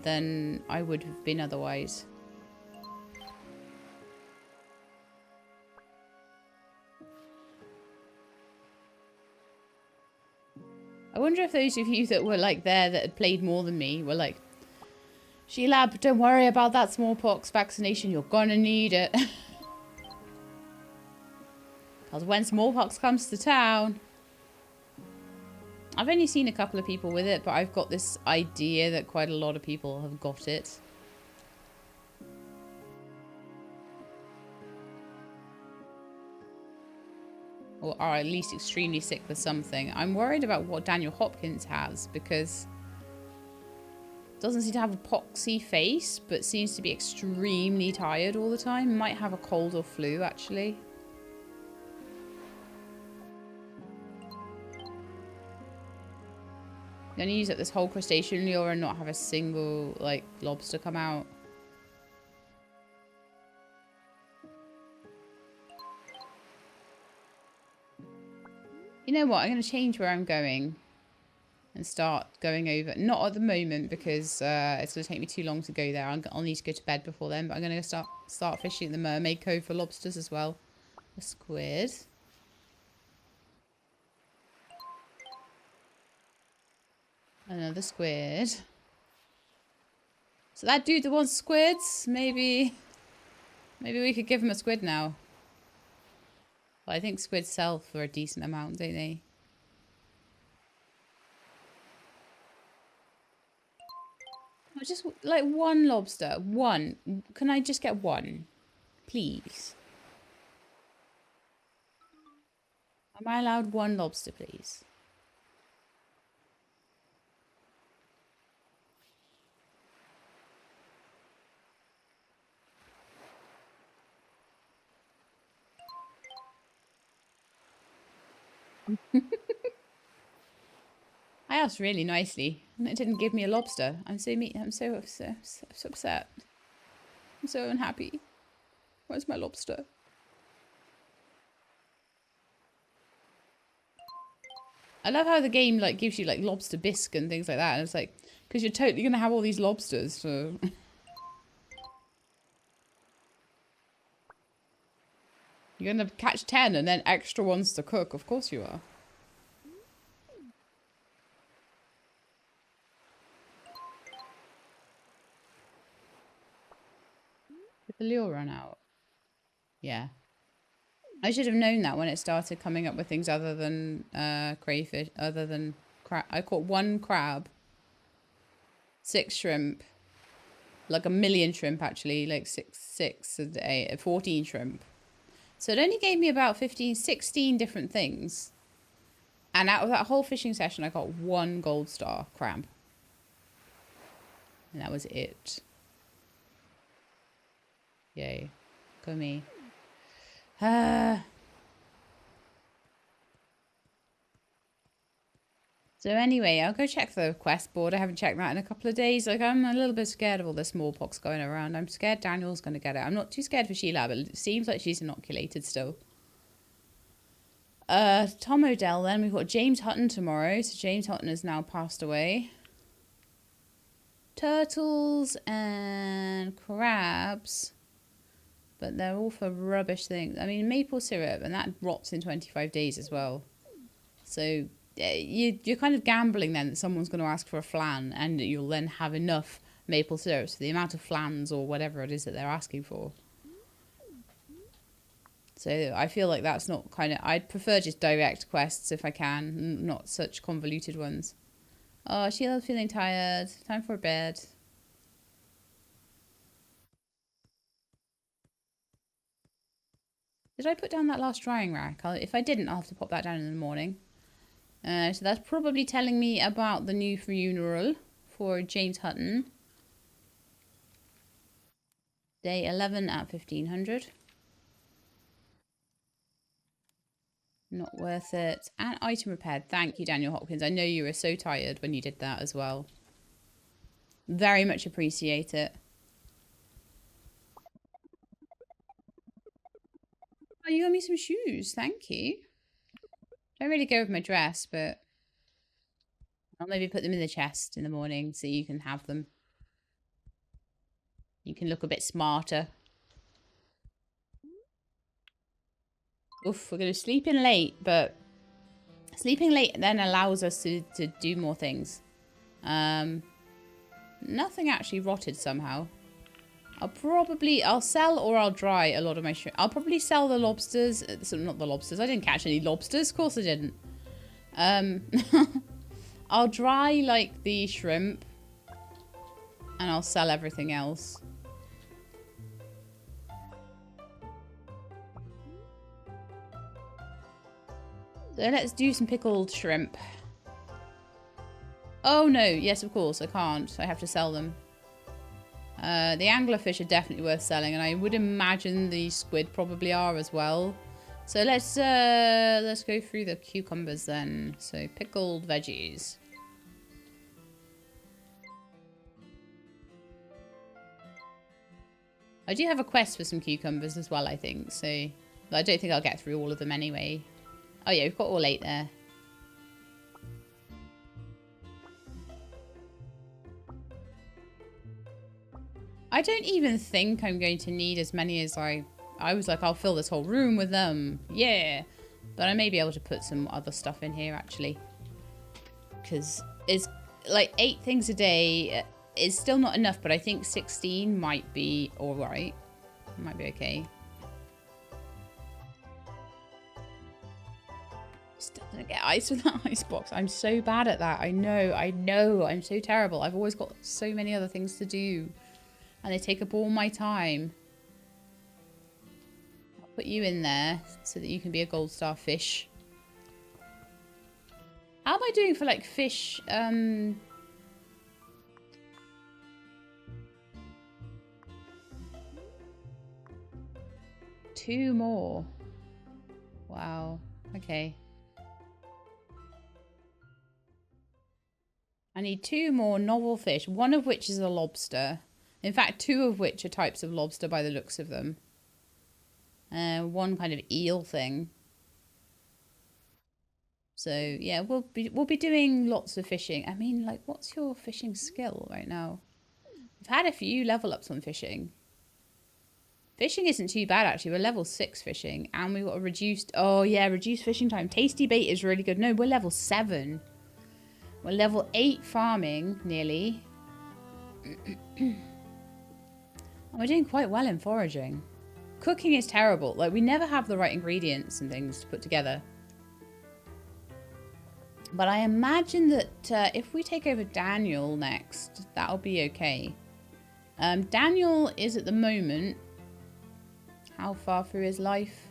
than I would have been otherwise. I wonder if those of you that were like there that had played more than me were like, Sheila, don't worry about that smallpox vaccination. You're gonna need it. Because when smallpox comes to town... I've only seen a couple of people with it, but I've got this idea that quite a lot of people have got it. Or are at least extremely sick with something. I'm worried about what Daniel Hopkins has, because doesn't seem to have a poxy face, but seems to be extremely tired all the time. Might have a cold or flu, actually. I'm gonna use up this whole crustacean lure and not have a single, like, lobster come out. You know what? I'm going to change where I'm going and start going over. Not at the moment, because it's going to take me too long to go there. I'll need to go to bed before then. But I'm going to start fishing at the Mermaid Cove for lobsters as well. A squid. Another squid. So that dude that wants squids, maybe we could give him a squid now. Well, I think squids sell for a decent amount, don't they? Oh, just like one lobster. One. Can I just get one? Please. Am I allowed one lobster, please? I asked really nicely, and it didn't give me a lobster. I'm so upset. I'm so unhappy. Where's my lobster? I love how the game like gives you like lobster bisque and things like that, and it's like, because you're totally gonna have all these lobsters, so. You're gonna catch 10 and then extra ones to cook. Of course you are. Did the lure run out? Yeah. I should have known that when it started coming up with things other than crayfish, other than crab. I caught 1 crab, 6 shrimp, like 1,000,000 shrimp actually, like 6 a day, 14 shrimp. So it only gave me about 15, 16 different things. And out of that whole fishing session, I got 1 gold star crab. And that was it. Yay. Go me. So anyway, I'll go check the quest board. I haven't checked that in a couple of days. Like, I'm a little bit scared of all the smallpox going around. I'm scared Daniel's going to get it. I'm not too scared for Sheila, but it seems like she's inoculated still. Tom O'Dell then. We've got James Hutton tomorrow. So James Hutton has now passed away. Turtles and crabs. But they're all for rubbish things. I mean, maple syrup, and that rots in 25 days as well. So you're kind of gambling then that someone's going to ask for a flan, and you'll then have enough maple syrup. So the amount of flans or whatever it is that they're asking for. So I feel like that's not kind of... I'd prefer just direct quests if I can, not such convoluted ones. Oh, Sheila's feeling tired. Time for bed. Did I put down that last drying rack? If I didn't, I'll have to pop that down in the morning. So that's probably telling me about the new funeral for James Hutton. Day 11 at 1500. Not worth it. And item repaired. Thank you, Daniel Hopkins. I know you were so tired when you did that as well. Very much appreciate it. Oh, you got me some shoes. Thank you. Don't really go with my dress, but I'll maybe put them in the chest in the morning so you can have them. You can look a bit smarter. Oof, we're going to sleep in late, but sleeping late then allows us to do more things. Nothing actually rotted somehow. I'll sell or I'll dry a lot of my shrimp. I'll probably sell the lobsters. So not the lobsters. I didn't catch any lobsters. Of course I didn't. I'll dry like the shrimp and I'll sell everything else. So let's do some pickled shrimp. Oh no, yes of course, I can't. I have to sell them. The anglerfish are definitely worth selling, and I would imagine the squid probably are as well. So let's go through the cucumbers then. So pickled veggies. I do have a quest for some cucumbers as well, I think. So I don't think I'll get through all of them anyway. Oh yeah, we've got all 8 there. I don't even think I'm going to need as many as I was like, I'll fill this whole room with them. Yeah. But I may be able to put some other stuff in here, actually. Because it's like 8 things a day is still not enough, but I think 16 might be alright. Might be okay. Still gonna get ice with that ice box. I'm so bad at that. I know. I'm so terrible. I've always got so many other things to do. And they take up all my time. I'll put you in there so that you can be a gold star fish. How am I doing for like fish? 2 more. Wow. Okay. I need 2 more novel fish, one of which is a lobster. In fact, 2 of which are types of lobster by the looks of them. One kind of eel thing. So yeah, we'll be doing lots of fishing. I mean, like, what's your fishing skill right now? We've had a few level ups on fishing. Fishing isn't too bad actually. We're level 6 fishing, and we've got a reduced. Oh yeah, reduced fishing time. Tasty bait is really good. No, we're level 7. We're level 8 farming nearly. We're doing quite well in foraging. Cooking is terrible. Like, we never have the right ingredients and things to put together. But I imagine that if we take over Daniel next, that'll be okay. Daniel is at the moment... How far through his life?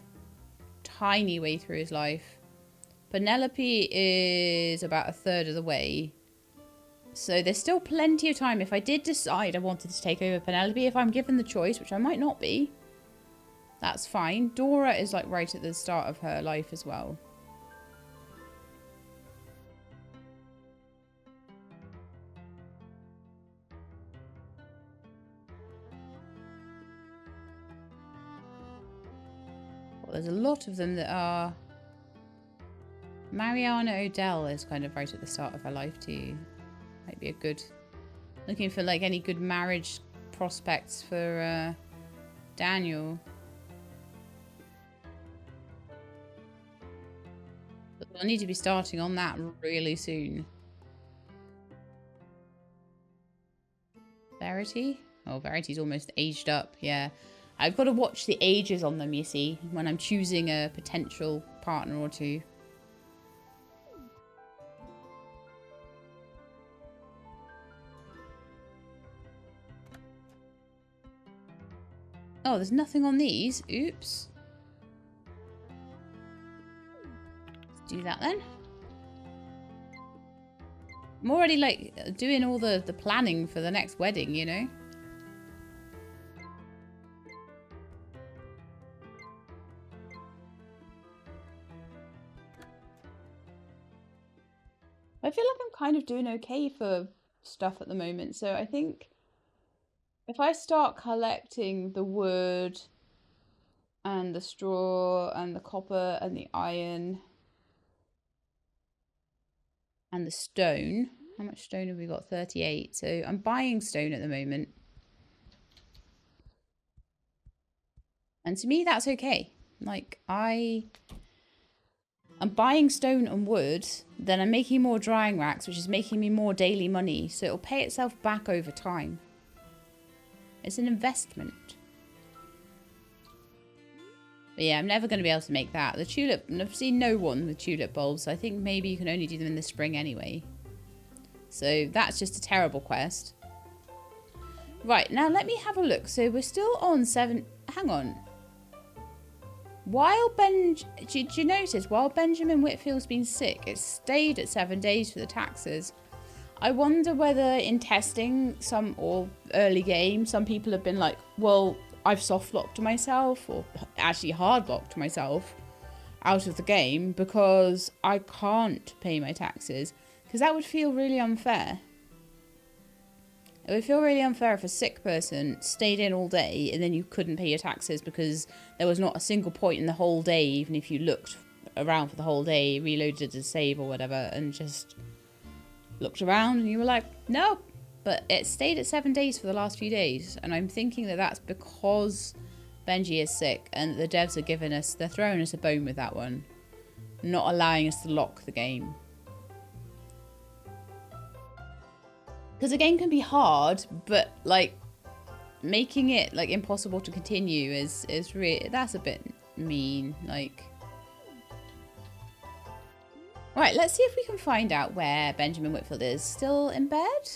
Tiny way through his life. Penelope is about 1/3 of the way. So there's still plenty of time. If I did decide I wanted to take over Penelope, if I'm given the choice, which I might not be, that's fine. Dora is like right at the start of her life as well. Well, there's a lot of them that are... Mariana Odell is kind of right at the start of her life too. Might be a good... Looking for like any good marriage prospects for Daniel. But we'll need to be starting on that really soon. Verity? Oh, Verity's almost aged up, yeah. I've got to watch the ages on them, you see, when I'm choosing a potential partner or two. Oh, there's nothing on these. Oops. Let's do that then. I'm already like doing all the planning for the next wedding, you know? I feel like I'm kind of doing okay for stuff at the moment. So I think if I start collecting the wood and the straw and the copper and the iron and the stone. How much stone have we got? 38. So I'm buying stone at the moment. And to me, that's okay. Like, I'm buying stone and wood, then I'm making more drying racks, which is making me more daily money. So it'll pay itself back over time. It's an investment. But yeah, I'm never going to be able to make that. The tulip, I've seen no one with tulip bulbs. So I think maybe you can only do them in the spring anyway. So that's just a terrible quest. Right, now let me have a look. So we're still on 7... Hang on. While did you notice, while Benjamin Whitfield's been sick, it stayed at 7 days for the taxes. I wonder whether in testing or early game, some people have been like, well, I've soft locked myself, or actually hard locked myself out of the game because I can't pay my taxes. Because that would feel really unfair. It would feel really unfair if a sick person stayed in all day and then you couldn't pay your taxes because there was not a single point in the whole day, even if you looked around for the whole day, reloaded a save or whatever, and just looked around and you were like, no. But it stayed at 7 days for the last few days. And I'm thinking that that's because Benji is sick and the devs are giving us, they're throwing us a bone with that one. Not allowing us to lock the game. Because the game can be hard, but like making it like impossible to continue is really, that's a bit mean. Like, right, let's see if we can find out where Benjamin Whitfield is. Still in bed?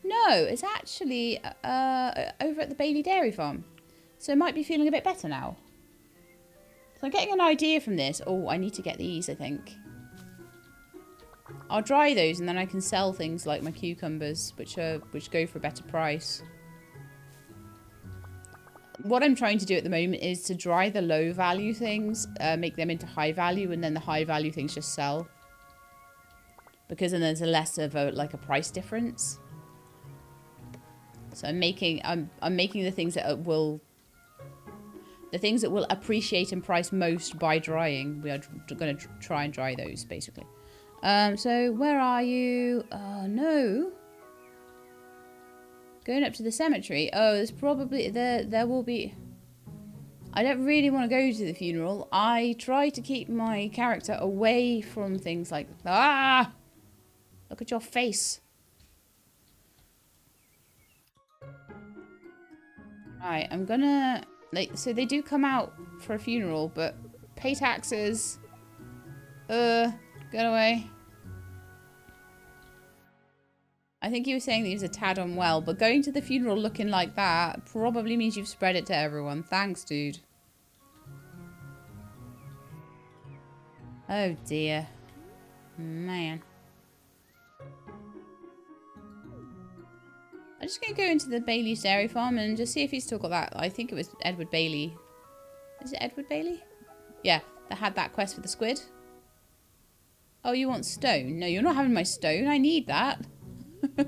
No, it's actually over at the Bailey Dairy Farm. So it might be feeling a bit better now. So I'm getting an idea from this. Oh, I need to get these, I think. I'll dry those and then I can sell things like my cucumbers, which go for a better price. What I'm trying to do at the moment is to dry the low value things, make them into high value, and then the high value things just sell. Because then there's a less of a price difference. So I'm making the things that will appreciate in price most by drying. We are going to try and dry those basically. So where are you? Oh no. Going up to the cemetery. Oh, there's probably there will be. I don't really want to go to the funeral. I try to keep my character away from things like look at your face. Right, I'm gonna so they do come out for a funeral, but pay taxes. Get away. I think he was saying that he was a tad unwell, but going to the funeral looking like that probably means you've spread it to everyone. Thanks, dude. Oh, dear. Man. I'm just going to go into the Bailey's Dairy Farm and just see if he's still got that. I think it was Edward Bailey. Is it Edward Bailey? Yeah, that had that quest for the squid. Oh, you want stone? No, you're not having my stone. I need that. I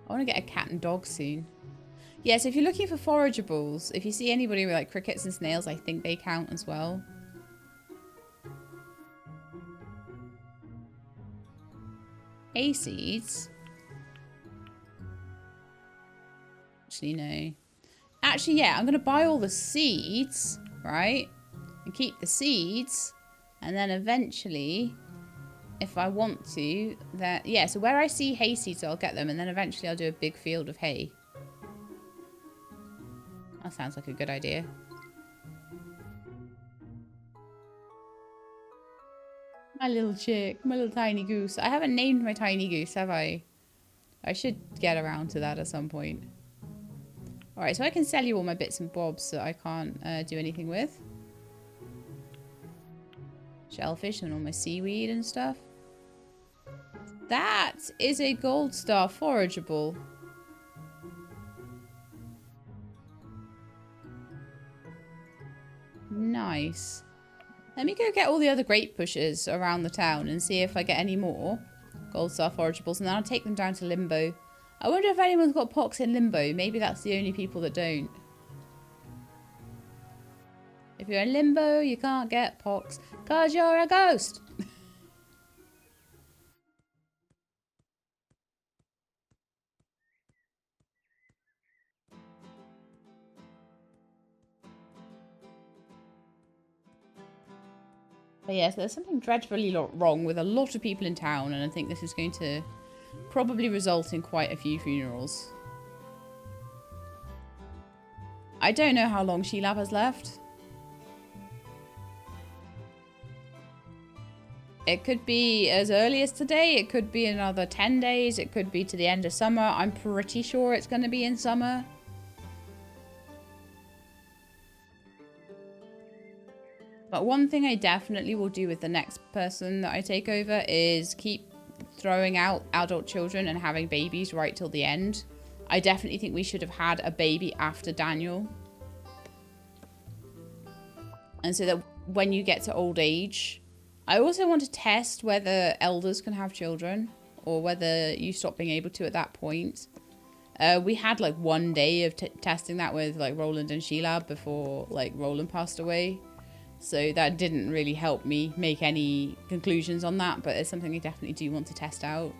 want to get a cat and dog soon. Yes, if you're looking for forageables, if you see anybody with like crickets and snails, I think they count as well. Hay seeds. Actually, no. Actually, yeah, I'm going to buy all the seeds, right? And keep the seeds. And then eventually, if I want to, that yeah, so where I see hay seeds, I'll get them. And then eventually I'll do a big field of hay. That sounds like a good idea. My little chick, my little tiny goose. I haven't named my tiny goose, have I? I should get around to that at some point. Alright, so I can sell you all my bits and bobs that I can't do anything with. Shellfish and all my seaweed and stuff. That is a gold star forageable. Nice. Let me go get all the other grape pushers around the town and see if I get any more gold star forageables, and then I'll take them down to Limbo. I wonder if anyone's got pox in Limbo. Maybe that's the only people that don't. If you're in Limbo, you can't get pox because you're a ghost. But yes, there's something dreadfully wrong with a lot of people in town, and I think this is going to probably result in quite a few funerals. I don't know how long Sheilab has left. It could be as early as today. It could be another 10 days. It could be to the end of summer. I'm pretty sure it's going to be in summer. But one thing I definitely will do with the next person that I take over is keep throwing out adult children and having babies right till the end. I definitely think we should have had a baby after Daniel. And so that when you get to old age, I also want to test whether elders can have children or whether you stop being able to at that point. We had like 1 day of testing that with like Roland and Sheila before like Roland passed away. So that didn't really help me make any conclusions on that, but it's something I definitely do want to test out.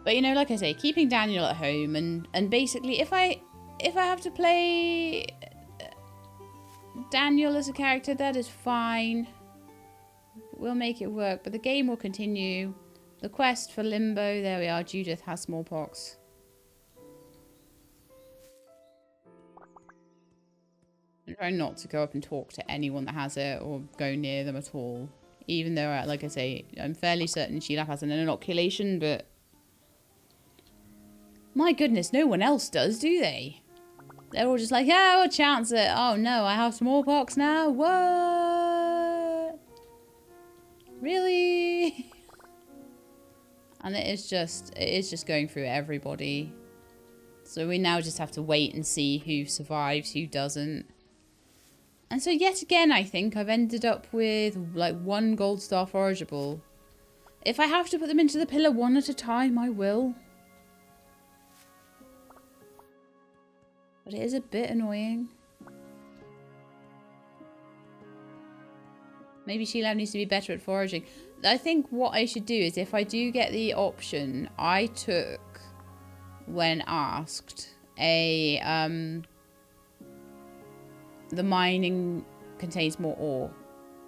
But you know, like I say, keeping Daniel at home and basically if I have to play Daniel as a character, that is fine. We'll make it work, but the game will continue. The quest for Limbo, there we are. Judith has smallpox. I'm trying not to go up and talk to anyone that has it or go near them at all. Even though, like I say, I'm fairly certain Sheila has an inoculation, but my goodness, no one else does, do they? They're all just like, yeah, we'll chance it. Oh no, I have smallpox now. What? Really? And it is just going through everybody. So we now just have to wait and see who survives, who doesn't. And so yet again, I think I've ended up with like 1 gold star forageable. If I have to put them into the pillar one at a time, I will. But it is a bit annoying. Maybe Sheila needs to be better at foraging. I think what I should do is if I do get the option, I took, when asked, the mining contains more ore.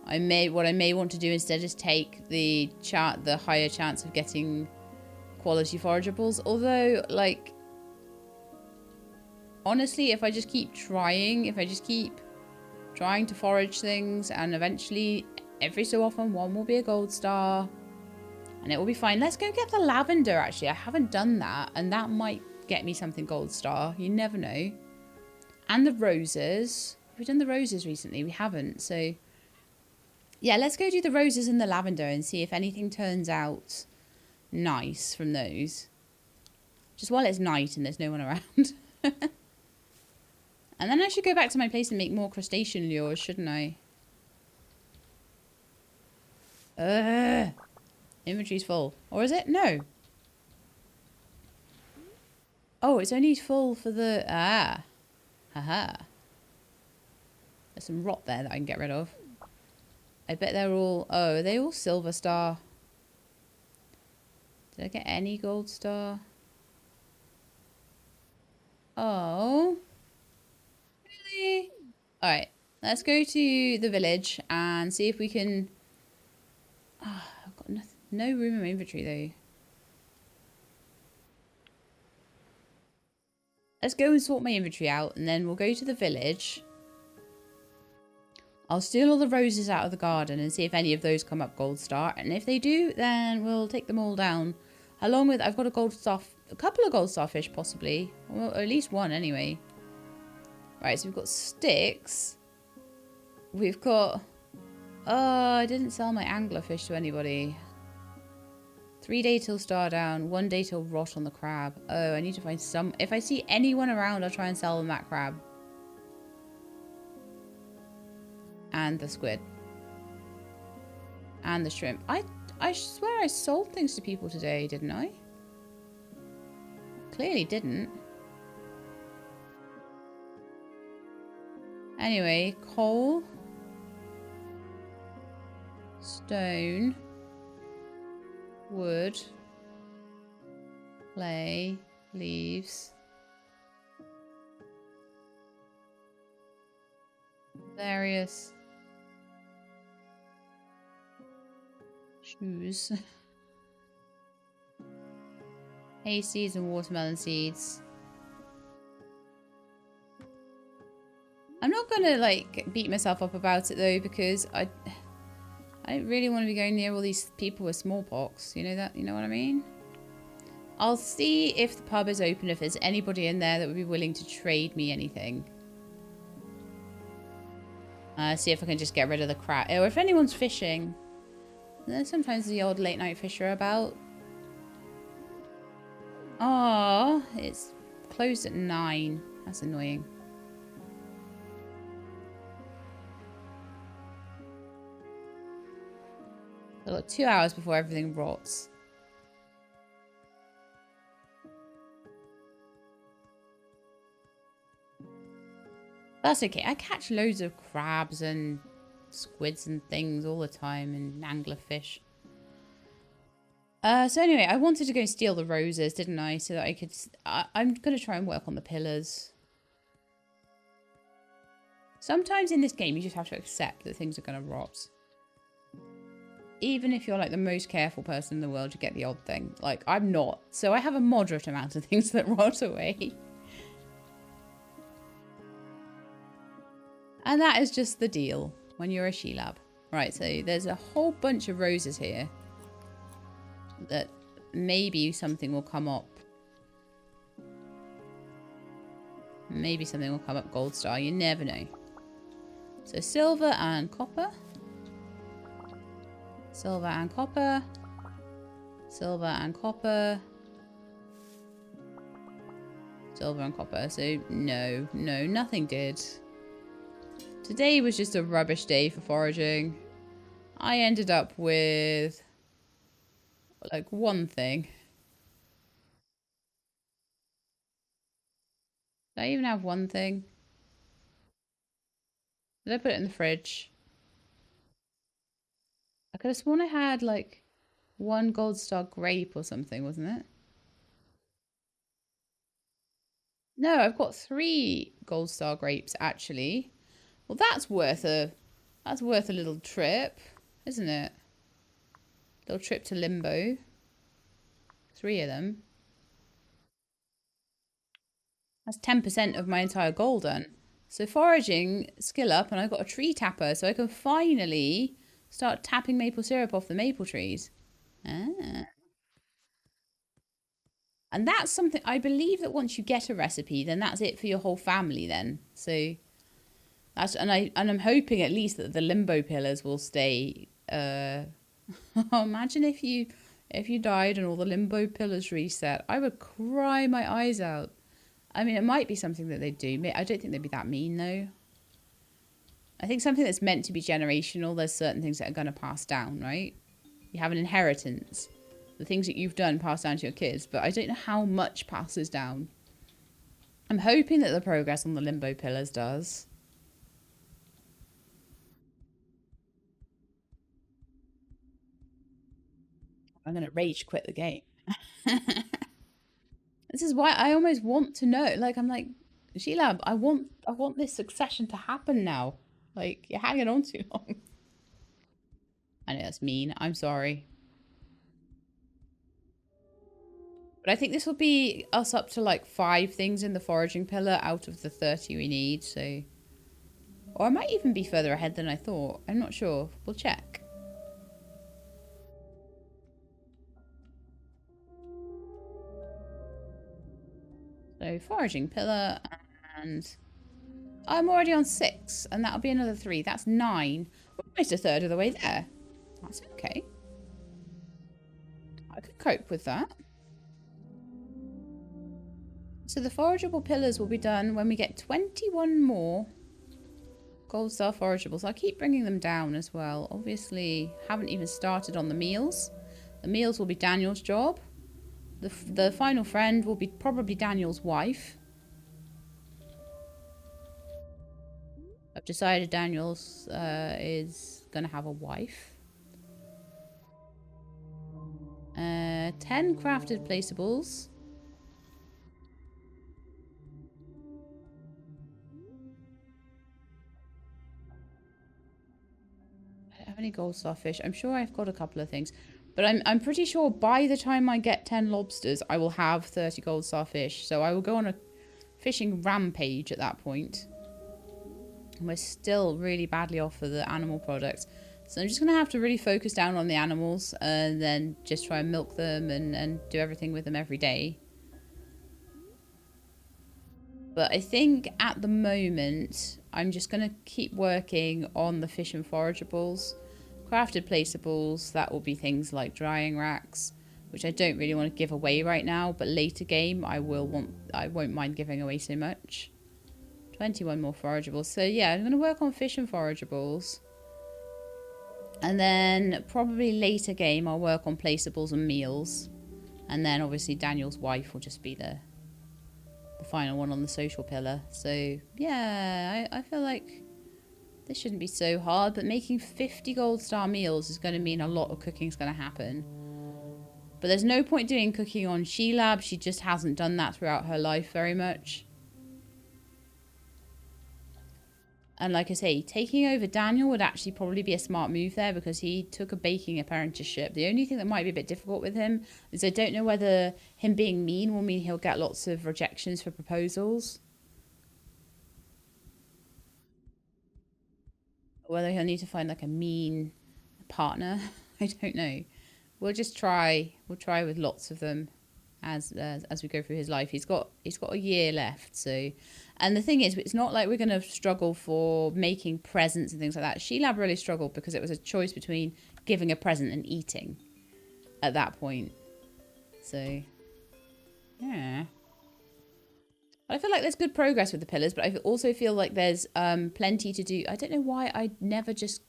What I may want to do instead is take the higher chance of getting quality forageables. Although, like, honestly, if I just keep trying, to forage things, and eventually, every so often, one will be a gold star, and it will be fine. Let's go get the lavender, actually. I haven't done that, and that might get me something gold star. You never know. And the roses. Have we done the roses recently? We haven't, so... yeah, let's go do the roses and the lavender and see if anything turns out nice from those. Just while it's night and there's no one around. And then I should go back to my place and make more crustacean lures, shouldn't I? Inventory's full. Or is it? No. Oh, it's only full for the... ah. Haha. There's some rot there that I can get rid of. I bet they're all... oh, are they all silver star? Did I get any gold star? Oh... really? Alright, let's go to the village and see if we can... oh, I've got no room in my inventory though. Let's go and sort my inventory out and then we'll go to the village. I'll steal all the roses out of the garden and see if any of those come up gold star. And if they do, then we'll take them all down. Along with, I've got a couple of gold starfish possibly. Or at least one anyway. Right, so we've got sticks. We've got... oh, I didn't sell my anglerfish to anybody. 3 day till star down. 1 day till rot on the crab. Oh, I need to find some... if I see anyone around, I'll try and sell them that crab. And the squid. And the shrimp. I swear I sold things to people today, didn't I? Clearly didn't. Anyway, coal, stone, wood, clay, leaves, various shoes. Hay seeds and watermelon seeds. I'm not gonna like beat myself up about it though, because I don't really want to be going near all these people with smallpox. You know that? You know what I mean? I'll see if the pub is open, if there's anybody in there that would be willing to trade me anything. See if I can just get rid of the crap. Or if anyone's fishing. There's sometimes the odd late night fisher about. Oh, it's closed at 9. That's annoying. I've got 2 hours before everything rots. That's okay. I catch loads of crabs and squids and things all the time and anglerfish. So anyway, I wanted to go steal the roses, didn't I? So that I could... I'm going to try and work on the pillars. Sometimes in this game, you just have to accept that things are going to rot. Even if you're like the most careful person in the world, you get the odd thing. Like, I'm not. So I have a moderate amount of things that rot away. And that is just the deal when you're a she-lab. Right, so there's a whole bunch of roses here. That maybe something will come up. Maybe something will come up gold star. You never know. So silver and copper. Silver and copper. Silver and copper. Silver and copper. So no, nothing did. Today was just a rubbish day for foraging. I ended up with like one thing. Did I even have one thing? Did I put it in the fridge? I could have sworn I had like one gold star grape or something, wasn't it? No, I've got 3 gold star grapes actually. Well, that's worth a little trip, isn't it? Little trip to Limbo. 3 of them. That's 10% of my entire goal done. So foraging, skill up, and I've got a tree tapper, so I can finally start tapping maple syrup off the maple trees. Ah. And that's something, I believe that once you get a recipe, then that's it for your whole family then. So that's, and I'm hoping at least that the limbo pillars will stay. Imagine if you died and all the limbo pillars reset. I would cry my eyes out. I mean, it might be something that they do. I don't think they'd be that mean though. I think something that's meant to be generational, there's certain things that are going to pass down, right? You have an inheritance. The things that you've done pass down to your kids, but I don't know how much passes down. I'm hoping that the progress on the limbo pillars does. I'm going to rage quit the game. This is why I almost want to know. Like, I'm like, Sheila, I want this succession to happen now. Like, you're hanging on too long. I know that's mean. I'm sorry. But I think this will be us up to like 5 things in the foraging pillar out of the 30 we need. So, or I might even be further ahead than I thought. I'm not sure. We'll check. So foraging pillar, and I'm already on 6, and that'll be another 3. That's 9. We're almost a third of the way there. That's okay. I could cope with that. So the forageable pillars will be done when we get 21 more gold star forageables. I'll keep bringing them down as well. Obviously, haven't even started on the meals. The meals will be Daniel's job. The final friend will be probably Daniel's wife. I've decided Daniel's is going to have a wife. 10 crafted placeables. I don't have any gold star fish. I'm sure I've got a couple of things. But I'm pretty sure by the time I get 10 lobsters, I will have 30 gold star fish. So I will go on a fishing rampage at that point. And we're still really badly off for the animal products. So I'm just going to have to really focus down on the animals and then just try and milk them and do everything with them every day. But I think at the moment, I'm just going to keep working on the fish and forageables. Crafted placeables, that will be things like drying racks, which I don't really want to give away right now, but later game I won't mind giving away so much. 21 more forageables. So yeah, I'm going to work on fish and forageables. And then probably later game I'll work on placeables and meals. And then obviously Daniel's wife will just be the final one on the social pillar. So yeah, I feel like this shouldn't be so hard, but making 50 gold star meals is going to mean a lot of cooking is going to happen. But there's no point doing cooking on She-Lab. She just hasn't done that throughout her life very much. And like I say, taking over Daniel would actually probably be a smart move there because he took a baking apprenticeship. The only thing that might be a bit difficult with him is I don't know whether him being mean will mean he'll get lots of rejections for proposals. Whether he'll need to find like a mean partner, I don't know. We'll just try. We'll try with lots of them as we go through his life. He's got a year left. So, and the thing is, it's not like we're going to struggle for making presents and things like that. She-Lab really struggled because it was a choice between giving a present and eating at that point. So, yeah. I feel like there's good progress with the pillars, but I also feel like there's plenty to do. I don't know why I never just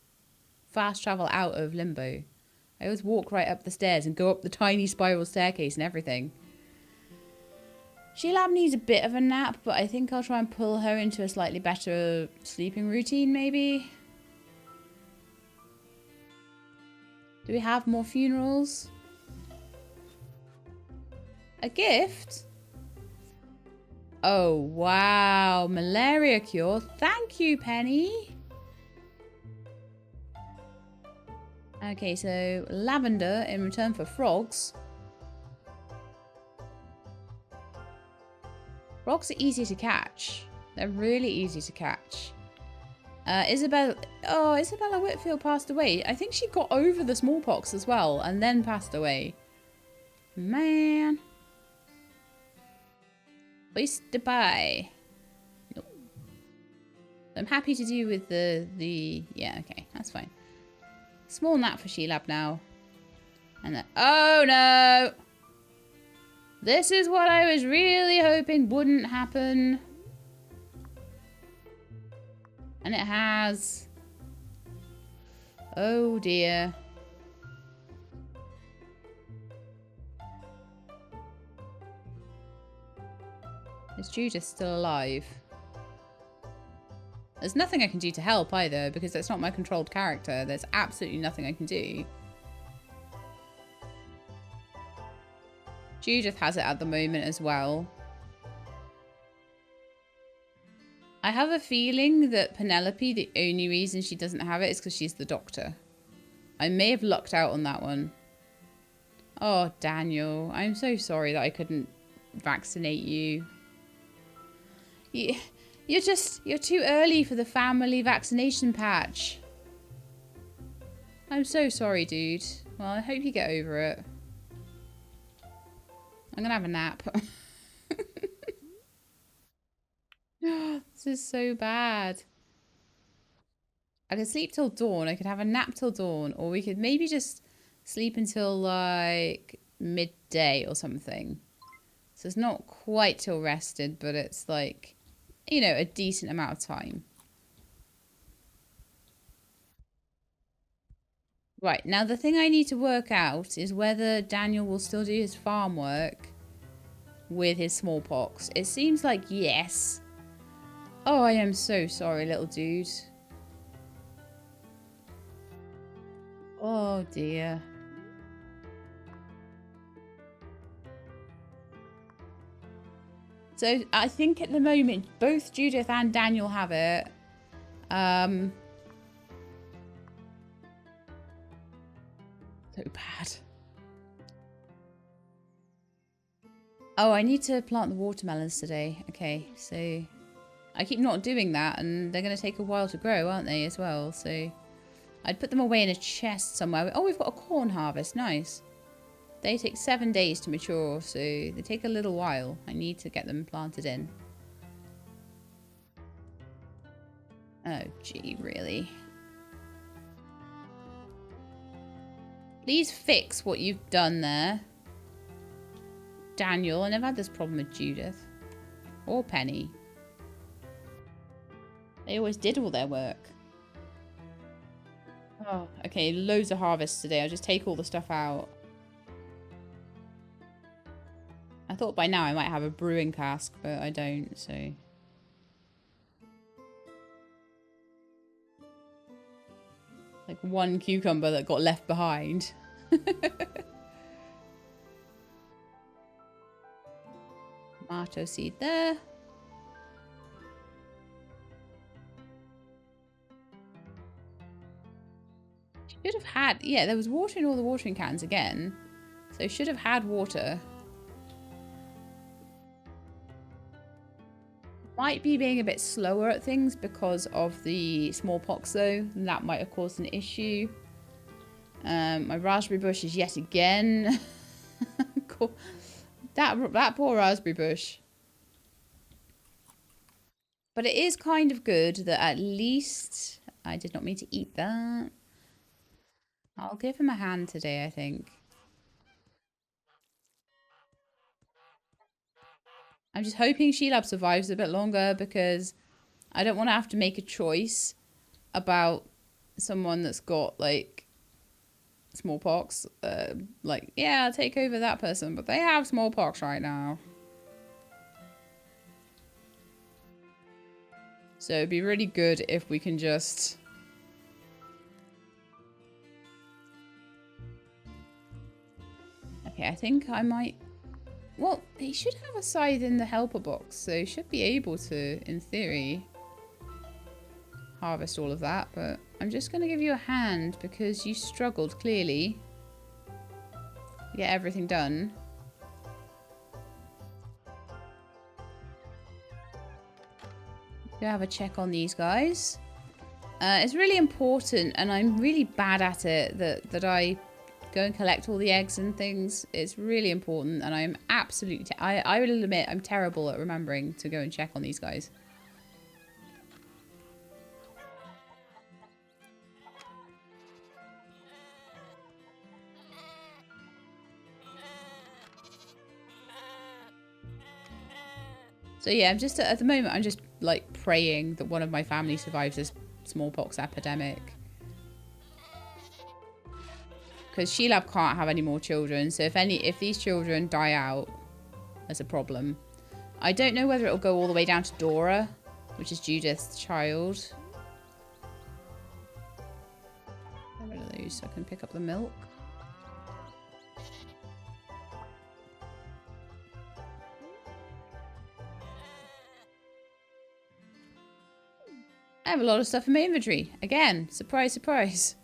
fast travel out of Limbo. I always walk right up the stairs and go up the tiny spiral staircase and everything. She-Lab needs a bit of a nap, but I think I'll try and pull her into a slightly better sleeping routine, maybe. Do we have more funerals? A gift? Oh, wow. Malaria cure. Thank you, Penny. Okay, so lavender in return for frogs. Frogs are easy to catch. They're really easy to catch. Isabella Whitfield passed away. I think she got over the smallpox as well and then passed away. Man. Oyster pie. Nope. I'm happy to do with the yeah, okay, that's fine. Small nap for She-Lab now. And then, oh no! This is what I was really hoping wouldn't happen. And it has. Oh dear. Is Judith still alive? There's nothing I can do to help either because it's not my controlled character. There's absolutely nothing I can do. Judith has it at the moment as well. I have a feeling that Penelope, the only reason she doesn't have it is because she's the doctor. I may have lucked out on that one. Oh, Daniel. I'm so sorry that I couldn't vaccinate you. You're too early for the family vaccination patch. I'm so sorry, dude. Well, I hope you get over it. I'm gonna have a nap. This is so bad. I could sleep till dawn. I could have a nap till dawn. Or we could maybe just sleep until like midday or something. So it's not quite till rested, but it's like, you know, a decent amount of time. Right, now the thing I need to work out is whether Daniel will still do his farm work with his smallpox. It seems like yes. Oh, I am so sorry, little dude. Oh, dear. So, I think at the moment, both Judith and Daniel have it. So bad. Oh, I need to plant the watermelons today. Okay, so I keep not doing that, and they're going to take a while to grow, aren't they, as well? So I'd put them away in a chest somewhere. Oh, we've got a corn harvest. Nice. They take 7 days to mature, so they take a little while. I need to get them planted in. Oh, gee, really? Please fix what you've done there. Daniel, I never had this problem with Judith. Or Penny. They always did all their work. Oh, okay, loads of harvests today. I'll just take all the stuff out. I thought by now I might have a brewing cask, but I don't, so... Like one cucumber that got left behind. Tomato seed there. Should have had... Yeah, there was water in all the watering cans again. So should have had water. Might be being a bit slower at things because of the smallpox though. That might have caused an issue. My raspberry bush is yet again. Cool. That poor raspberry bush. But it is kind of good that at least... I did not mean to eat that. I'll give him a hand today, I think. I'm just hoping Sheelab survives a bit longer because I don't want to have to make a choice about someone that's got, like, smallpox. Like, yeah, I'll take over that person, but they have smallpox right now. So it'd be really good if we can just... Okay, I think I might... Well, he should have a scythe in the helper box, so he should be able to, in theory, harvest all of that. But I'm just going to give you a hand because you struggled, clearly, to get everything done. Go have a check on these guys. It's really important, and I'm really bad at it, that I go and collect all the eggs and things. It's really important, and I'm absolutely... I will admit I'm terrible at remembering to go and check on these guys. So yeah, I'm just... At the moment, I'm just, like, praying that one of my family survives this smallpox epidemic. Because Sheelab can't have any more children, so if these children die out, there's a problem. I don't know whether it'll go all the way down to Dora, which is Judith's child. Get rid of those so I can pick up the milk. I have a lot of stuff in my inventory. Again, surprise, surprise.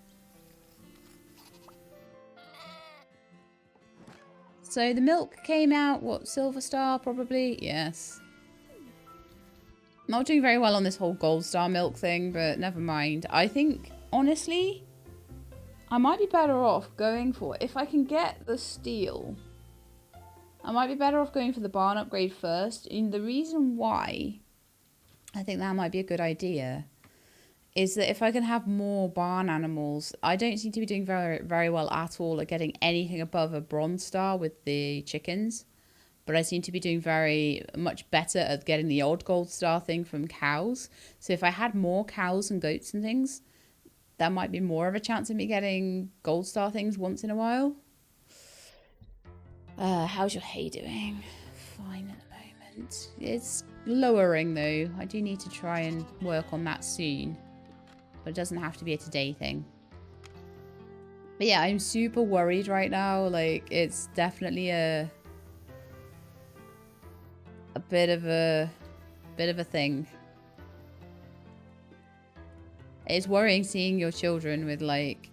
So the milk came out, what, Silver Star probably? Yes. Not doing very well on this whole Gold Star milk thing, but never mind. I think, honestly, I might be better off going for, if I can get the steel, I might be better off going for the barn upgrade first. And the reason why I think that might be a good idea is that if I can have more barn animals, I don't seem to be doing very, very well at all at getting anything above a bronze star with the chickens. But I seem to be doing very much better at getting the odd gold star thing from cows. So if I had more cows and goats and things, that might be more of a chance of me getting gold star things once in a while. How's your hay doing? Fine at the moment. It's lowering though. I do need to try and work on that soon. But it doesn't have to be a today thing. But yeah, I'm super worried right now. Like, it's definitely a bit of a thing. It's worrying seeing your children with, like,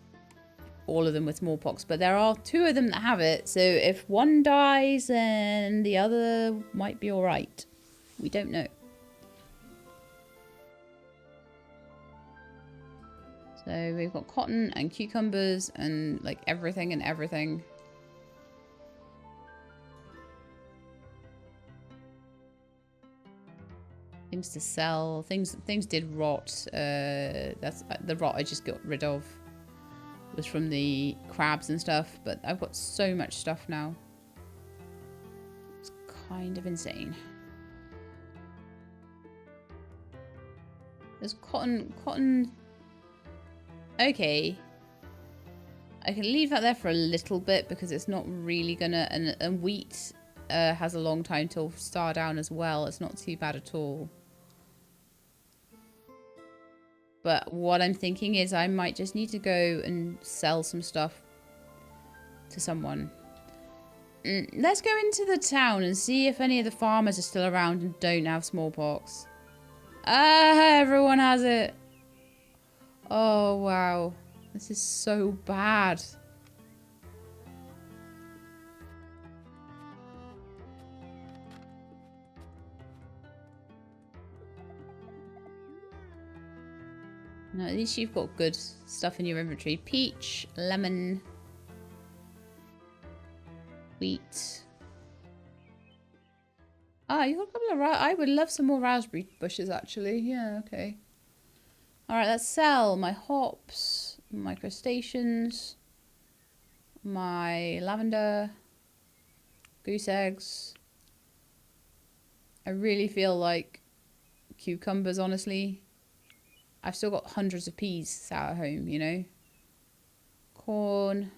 all of them with smallpox, but there are 2 of them that have it. So if one dies, then the other might be all right. We don't know. So we've got cotton and cucumbers and like everything and everything. Things to sell. Things did rot. That's the rot I just got rid of. Was from the crabs and stuff, but I've got so much stuff now. It's kind of insane. There's cotton. Okay. I can leave that there for a little bit because it's not really gonna, and wheat has a long time till star down as well. It's not too bad at all. But what I'm thinking is I might just need to go and sell some stuff to someone. Let's go into the town and see if any of the farmers are still around and don't have smallpox. Ah, everyone has it. Oh, wow. This is so bad. No, at least you've got good stuff in your inventory. Peach, lemon, wheat. Ah, you got a couple of I would love some more raspberry bushes, actually. Yeah, okay. Alright, let's sell my hops, my crustaceans, my lavender, goose eggs. I really feel like cucumbers, honestly. I've still got hundreds of peas sat at home, you know. Corn.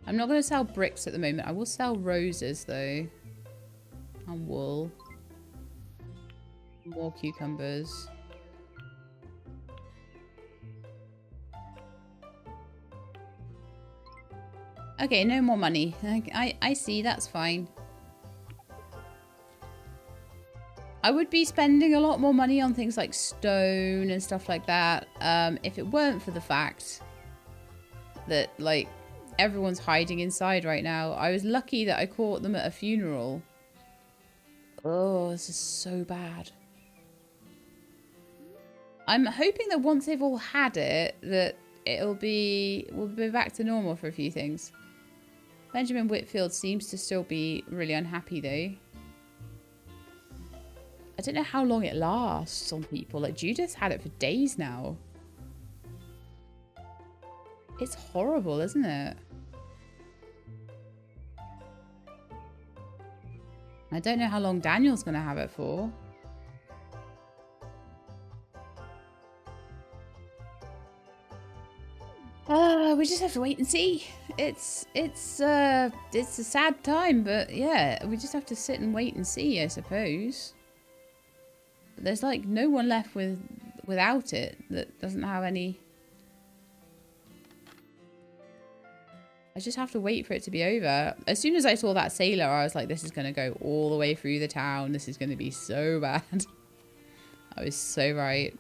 I'm not going to sell bricks at the moment. I will sell roses, though. And wool. More cucumbers. Okay, no more money. I see, that's fine. I would be spending a lot more money on things like stone and stuff like that, if it weren't for the fact that, like, everyone's hiding inside right now. I was lucky that I caught them at a funeral. Oh, this is so bad. I'm hoping that once they've all had it, that we'll be back to normal for a few things. Benjamin Whitfield seems to still be really unhappy, though. I don't know how long it lasts on people. Like, Judith's had it for days now. It's horrible, isn't it? I don't know how long Daniel's going to have it for. We just have to wait and see. It's a sad time, but yeah, we just have to sit and wait and see, I suppose. But there's like no one left without it that doesn't have any. I just have to wait for it to be over. As soon as I saw that sailor, I was like, this is going to go all the way through the town. This is going to be so bad. I was so right.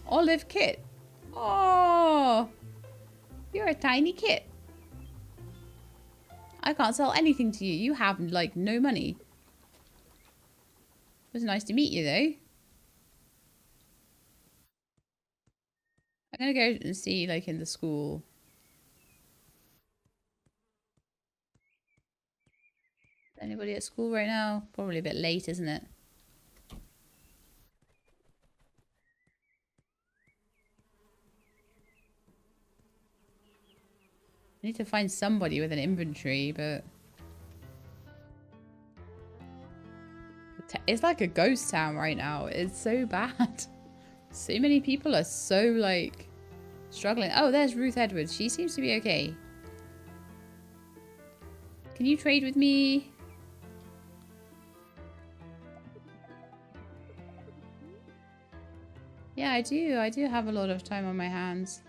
Olive Kit. Oh, you're a tiny kit. I can't sell anything to you. You have, like, no money. It was nice to meet you, though. I'm going to go and see, like, in the school. Anybody at school right now? Probably a bit late, isn't it? I need to find somebody with an inventory, but... It's like a ghost town right now. It's so bad. So many people are so, like, struggling. Oh, there's Ruth Edwards. She seems to be okay. Can you trade with me? Yeah, I do. I do have a lot of time on my hands.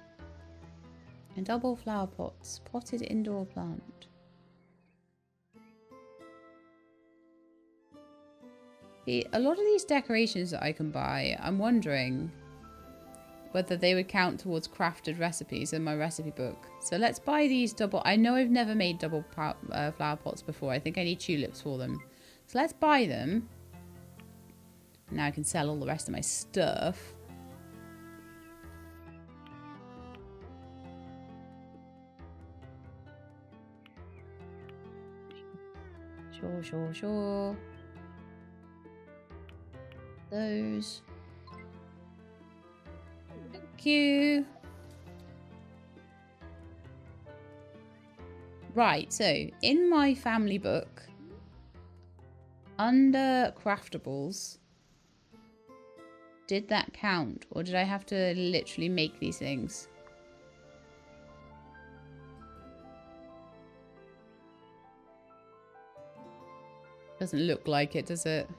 And double flower pots. Potted indoor plant. See, a lot of these decorations that I can buy, I'm wondering whether they would count towards crafted recipes in my recipe book. So let's buy these double... I know I've never made double flower pots before. I think I need tulips for them. So let's buy them. Now I can sell all the rest of my stuff. Sure. Those. Thank you. Right, so in my family book, under craftables, did that count? Or did I have to literally make these things? Doesn't look like it, does it?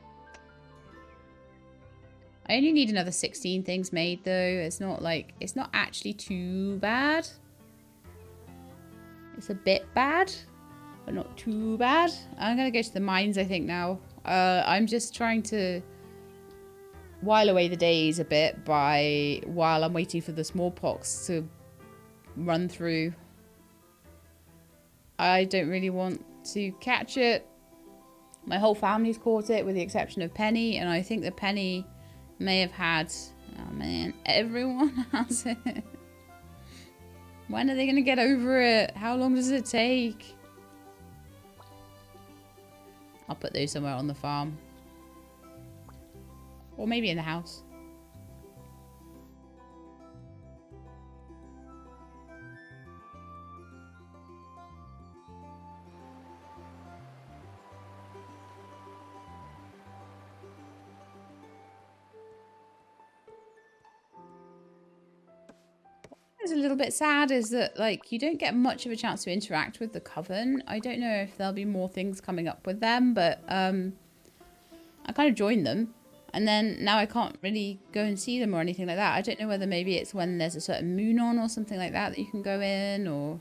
I only need another 16 things made though. It's not like, it's not actually too bad. It's a bit bad, but not too bad. I'm gonna go to the mines, I think, now. I'm just trying to while away the days a bit while I'm waiting for the smallpox to run through. I don't really want to catch it. My whole family's caught it with the exception of Penny, and I think that Penny may have had... Oh man, everyone has it. When are they going to get over it? How long does it take? I'll put those somewhere on the farm. Or maybe in the house. What's a little bit sad is that, like, you don't get much of a chance to interact with the Coven. I don't know if there'll be more things coming up with them, but I kind of joined them. And then now I can't really go and see them or anything like that. I don't know whether maybe it's when there's a certain moon on or something like that that you can go in, or...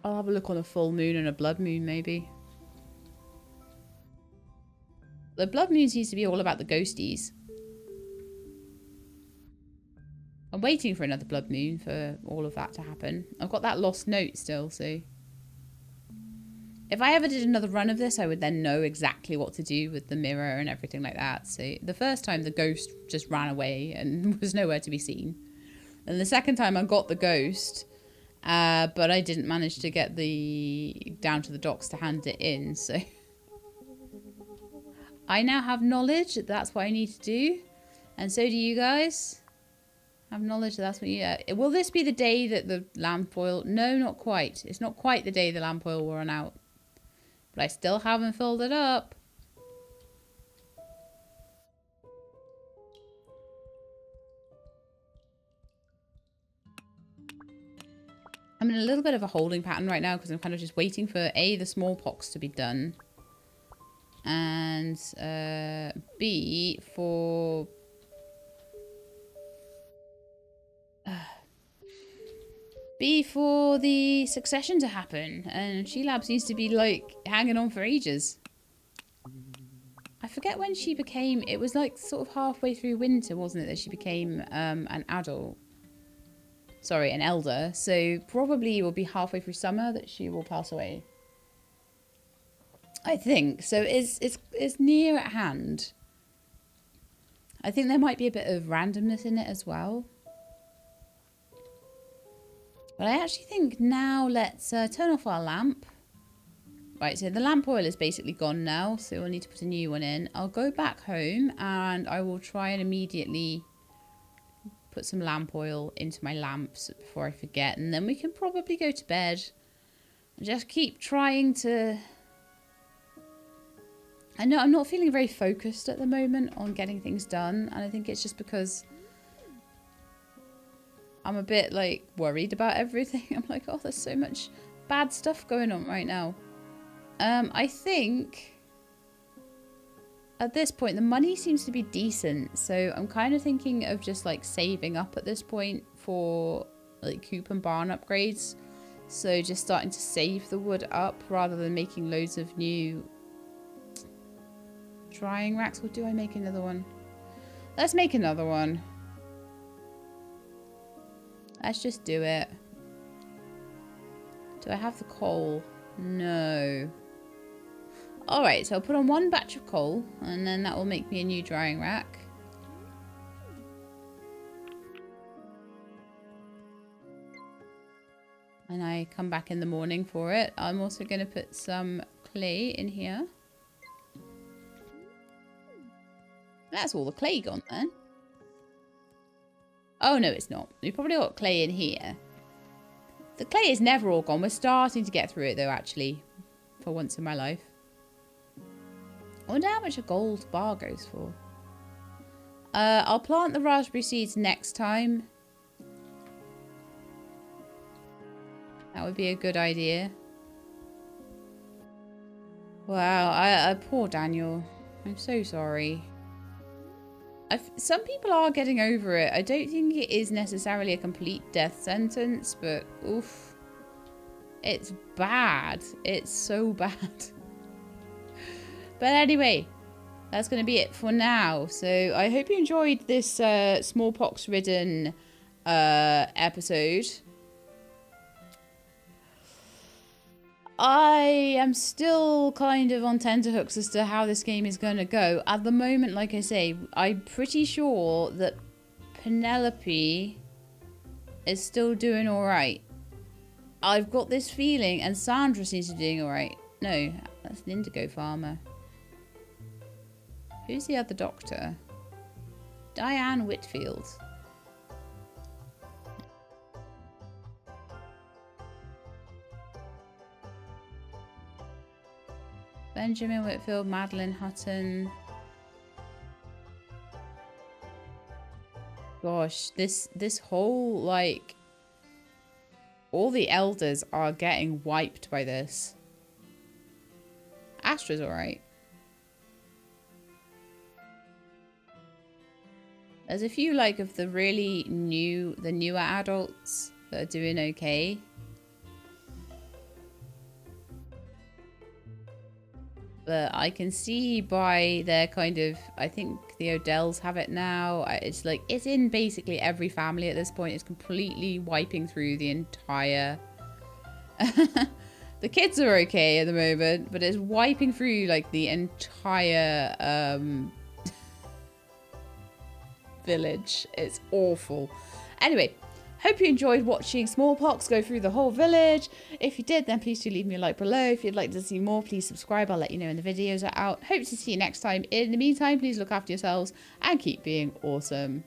I'll have a look on a full moon and a blood moon, maybe. The blood moon seems to be all about the ghosties. I'm waiting for another blood moon for all of that to happen. I've got that lost note still, so... If I ever did another run of this, I would then know exactly what to do with the mirror and everything like that. So the first time the ghost just ran away and was nowhere to be seen. And the second time I got the ghost, but I didn't manage to get down to the docks to hand it in, so... I now have knowledge that that's what I need to do. And so do you guys. Have knowledge that that's what you... will this be the day that the lamp oil... No, not quite. It's not quite the day the lamp oil will run out. But I still haven't filled it up. I'm in a little bit of a holding pattern right now because I'm kind of just waiting for A, the smallpox to be done. And B, for... B, for the succession to happen. And She-Lab seems to be, like, hanging on for ages. I forget when she became... It was, like, sort of halfway through winter, wasn't it, that she became an adult? Sorry, an elder. So, probably it will be halfway through summer that she will pass away. I think. So, it's near at hand. I think there might be a bit of randomness in it as well. But I actually think now let's turn off our lamp. Right, so the lamp oil is basically gone now, so we'll need to put a new one in. I'll go back home and I will try and immediately put some lamp oil into my lamps before I forget. And then we can probably go to bed. And just keep trying to... I know I'm not feeling very focused at the moment on getting things done. And I think it's just because... I'm a bit, like, worried about everything. I'm like, oh, there's so much bad stuff going on right now. I think at this point, the money seems to be decent. So I'm kind of thinking of just, like, saving up at this point for like coop and barn upgrades. So just starting to save the wood up rather than making loads of new drying racks. Or do I make another one? Let's make another one. Let's just do it. Do I have the coal? No. Alright, so I'll put on one batch of coal and then that will make me a new drying rack. And I come back in the morning for it. I'm also going to put some clay in here. That's all the clay gone then. Oh, no, it's not. We've probably got clay in here. The clay is never all gone. We're starting to get through it, though, actually. For once in my life. I wonder how much a gold bar goes for. I'll plant the raspberry seeds next time. That would be a good idea. Wow, poor Daniel. I'm so sorry. Some people are getting over it. I don't think it is necessarily a complete death sentence, but oof. It's bad. It's so bad. But anyway, that's going to be it for now. So I hope you enjoyed this smallpox-ridden episode. I am still kind of on tenterhooks as to how this game is going to go. At the moment, like I say, I'm pretty sure that Penelope is still doing alright. I've got this feeling, and Sandra seems to be doing alright. No, that's an indigo farmer. Who's the other doctor? Diane Whitfield. Benjamin Whitfield, Madeline Hutton. Gosh, this whole, like, all the elders are getting wiped by this. Astra's alright. There's a few, like, of the really the newer adults that are doing okay. But I can see by their kind of, I think the Odells have it now. It's like, it's in basically every family at this point. It's completely wiping through the entire... The kids are okay at the moment, but it's wiping through like the entire village. It's awful. Anyway, hope you enjoyed watching Smallpox go through the whole village. If you did, then please do leave me a like below. If you'd like to see more, please subscribe. I'll let you know when the videos are out. Hope to see you next time. In the meantime, please look after yourselves and keep being awesome.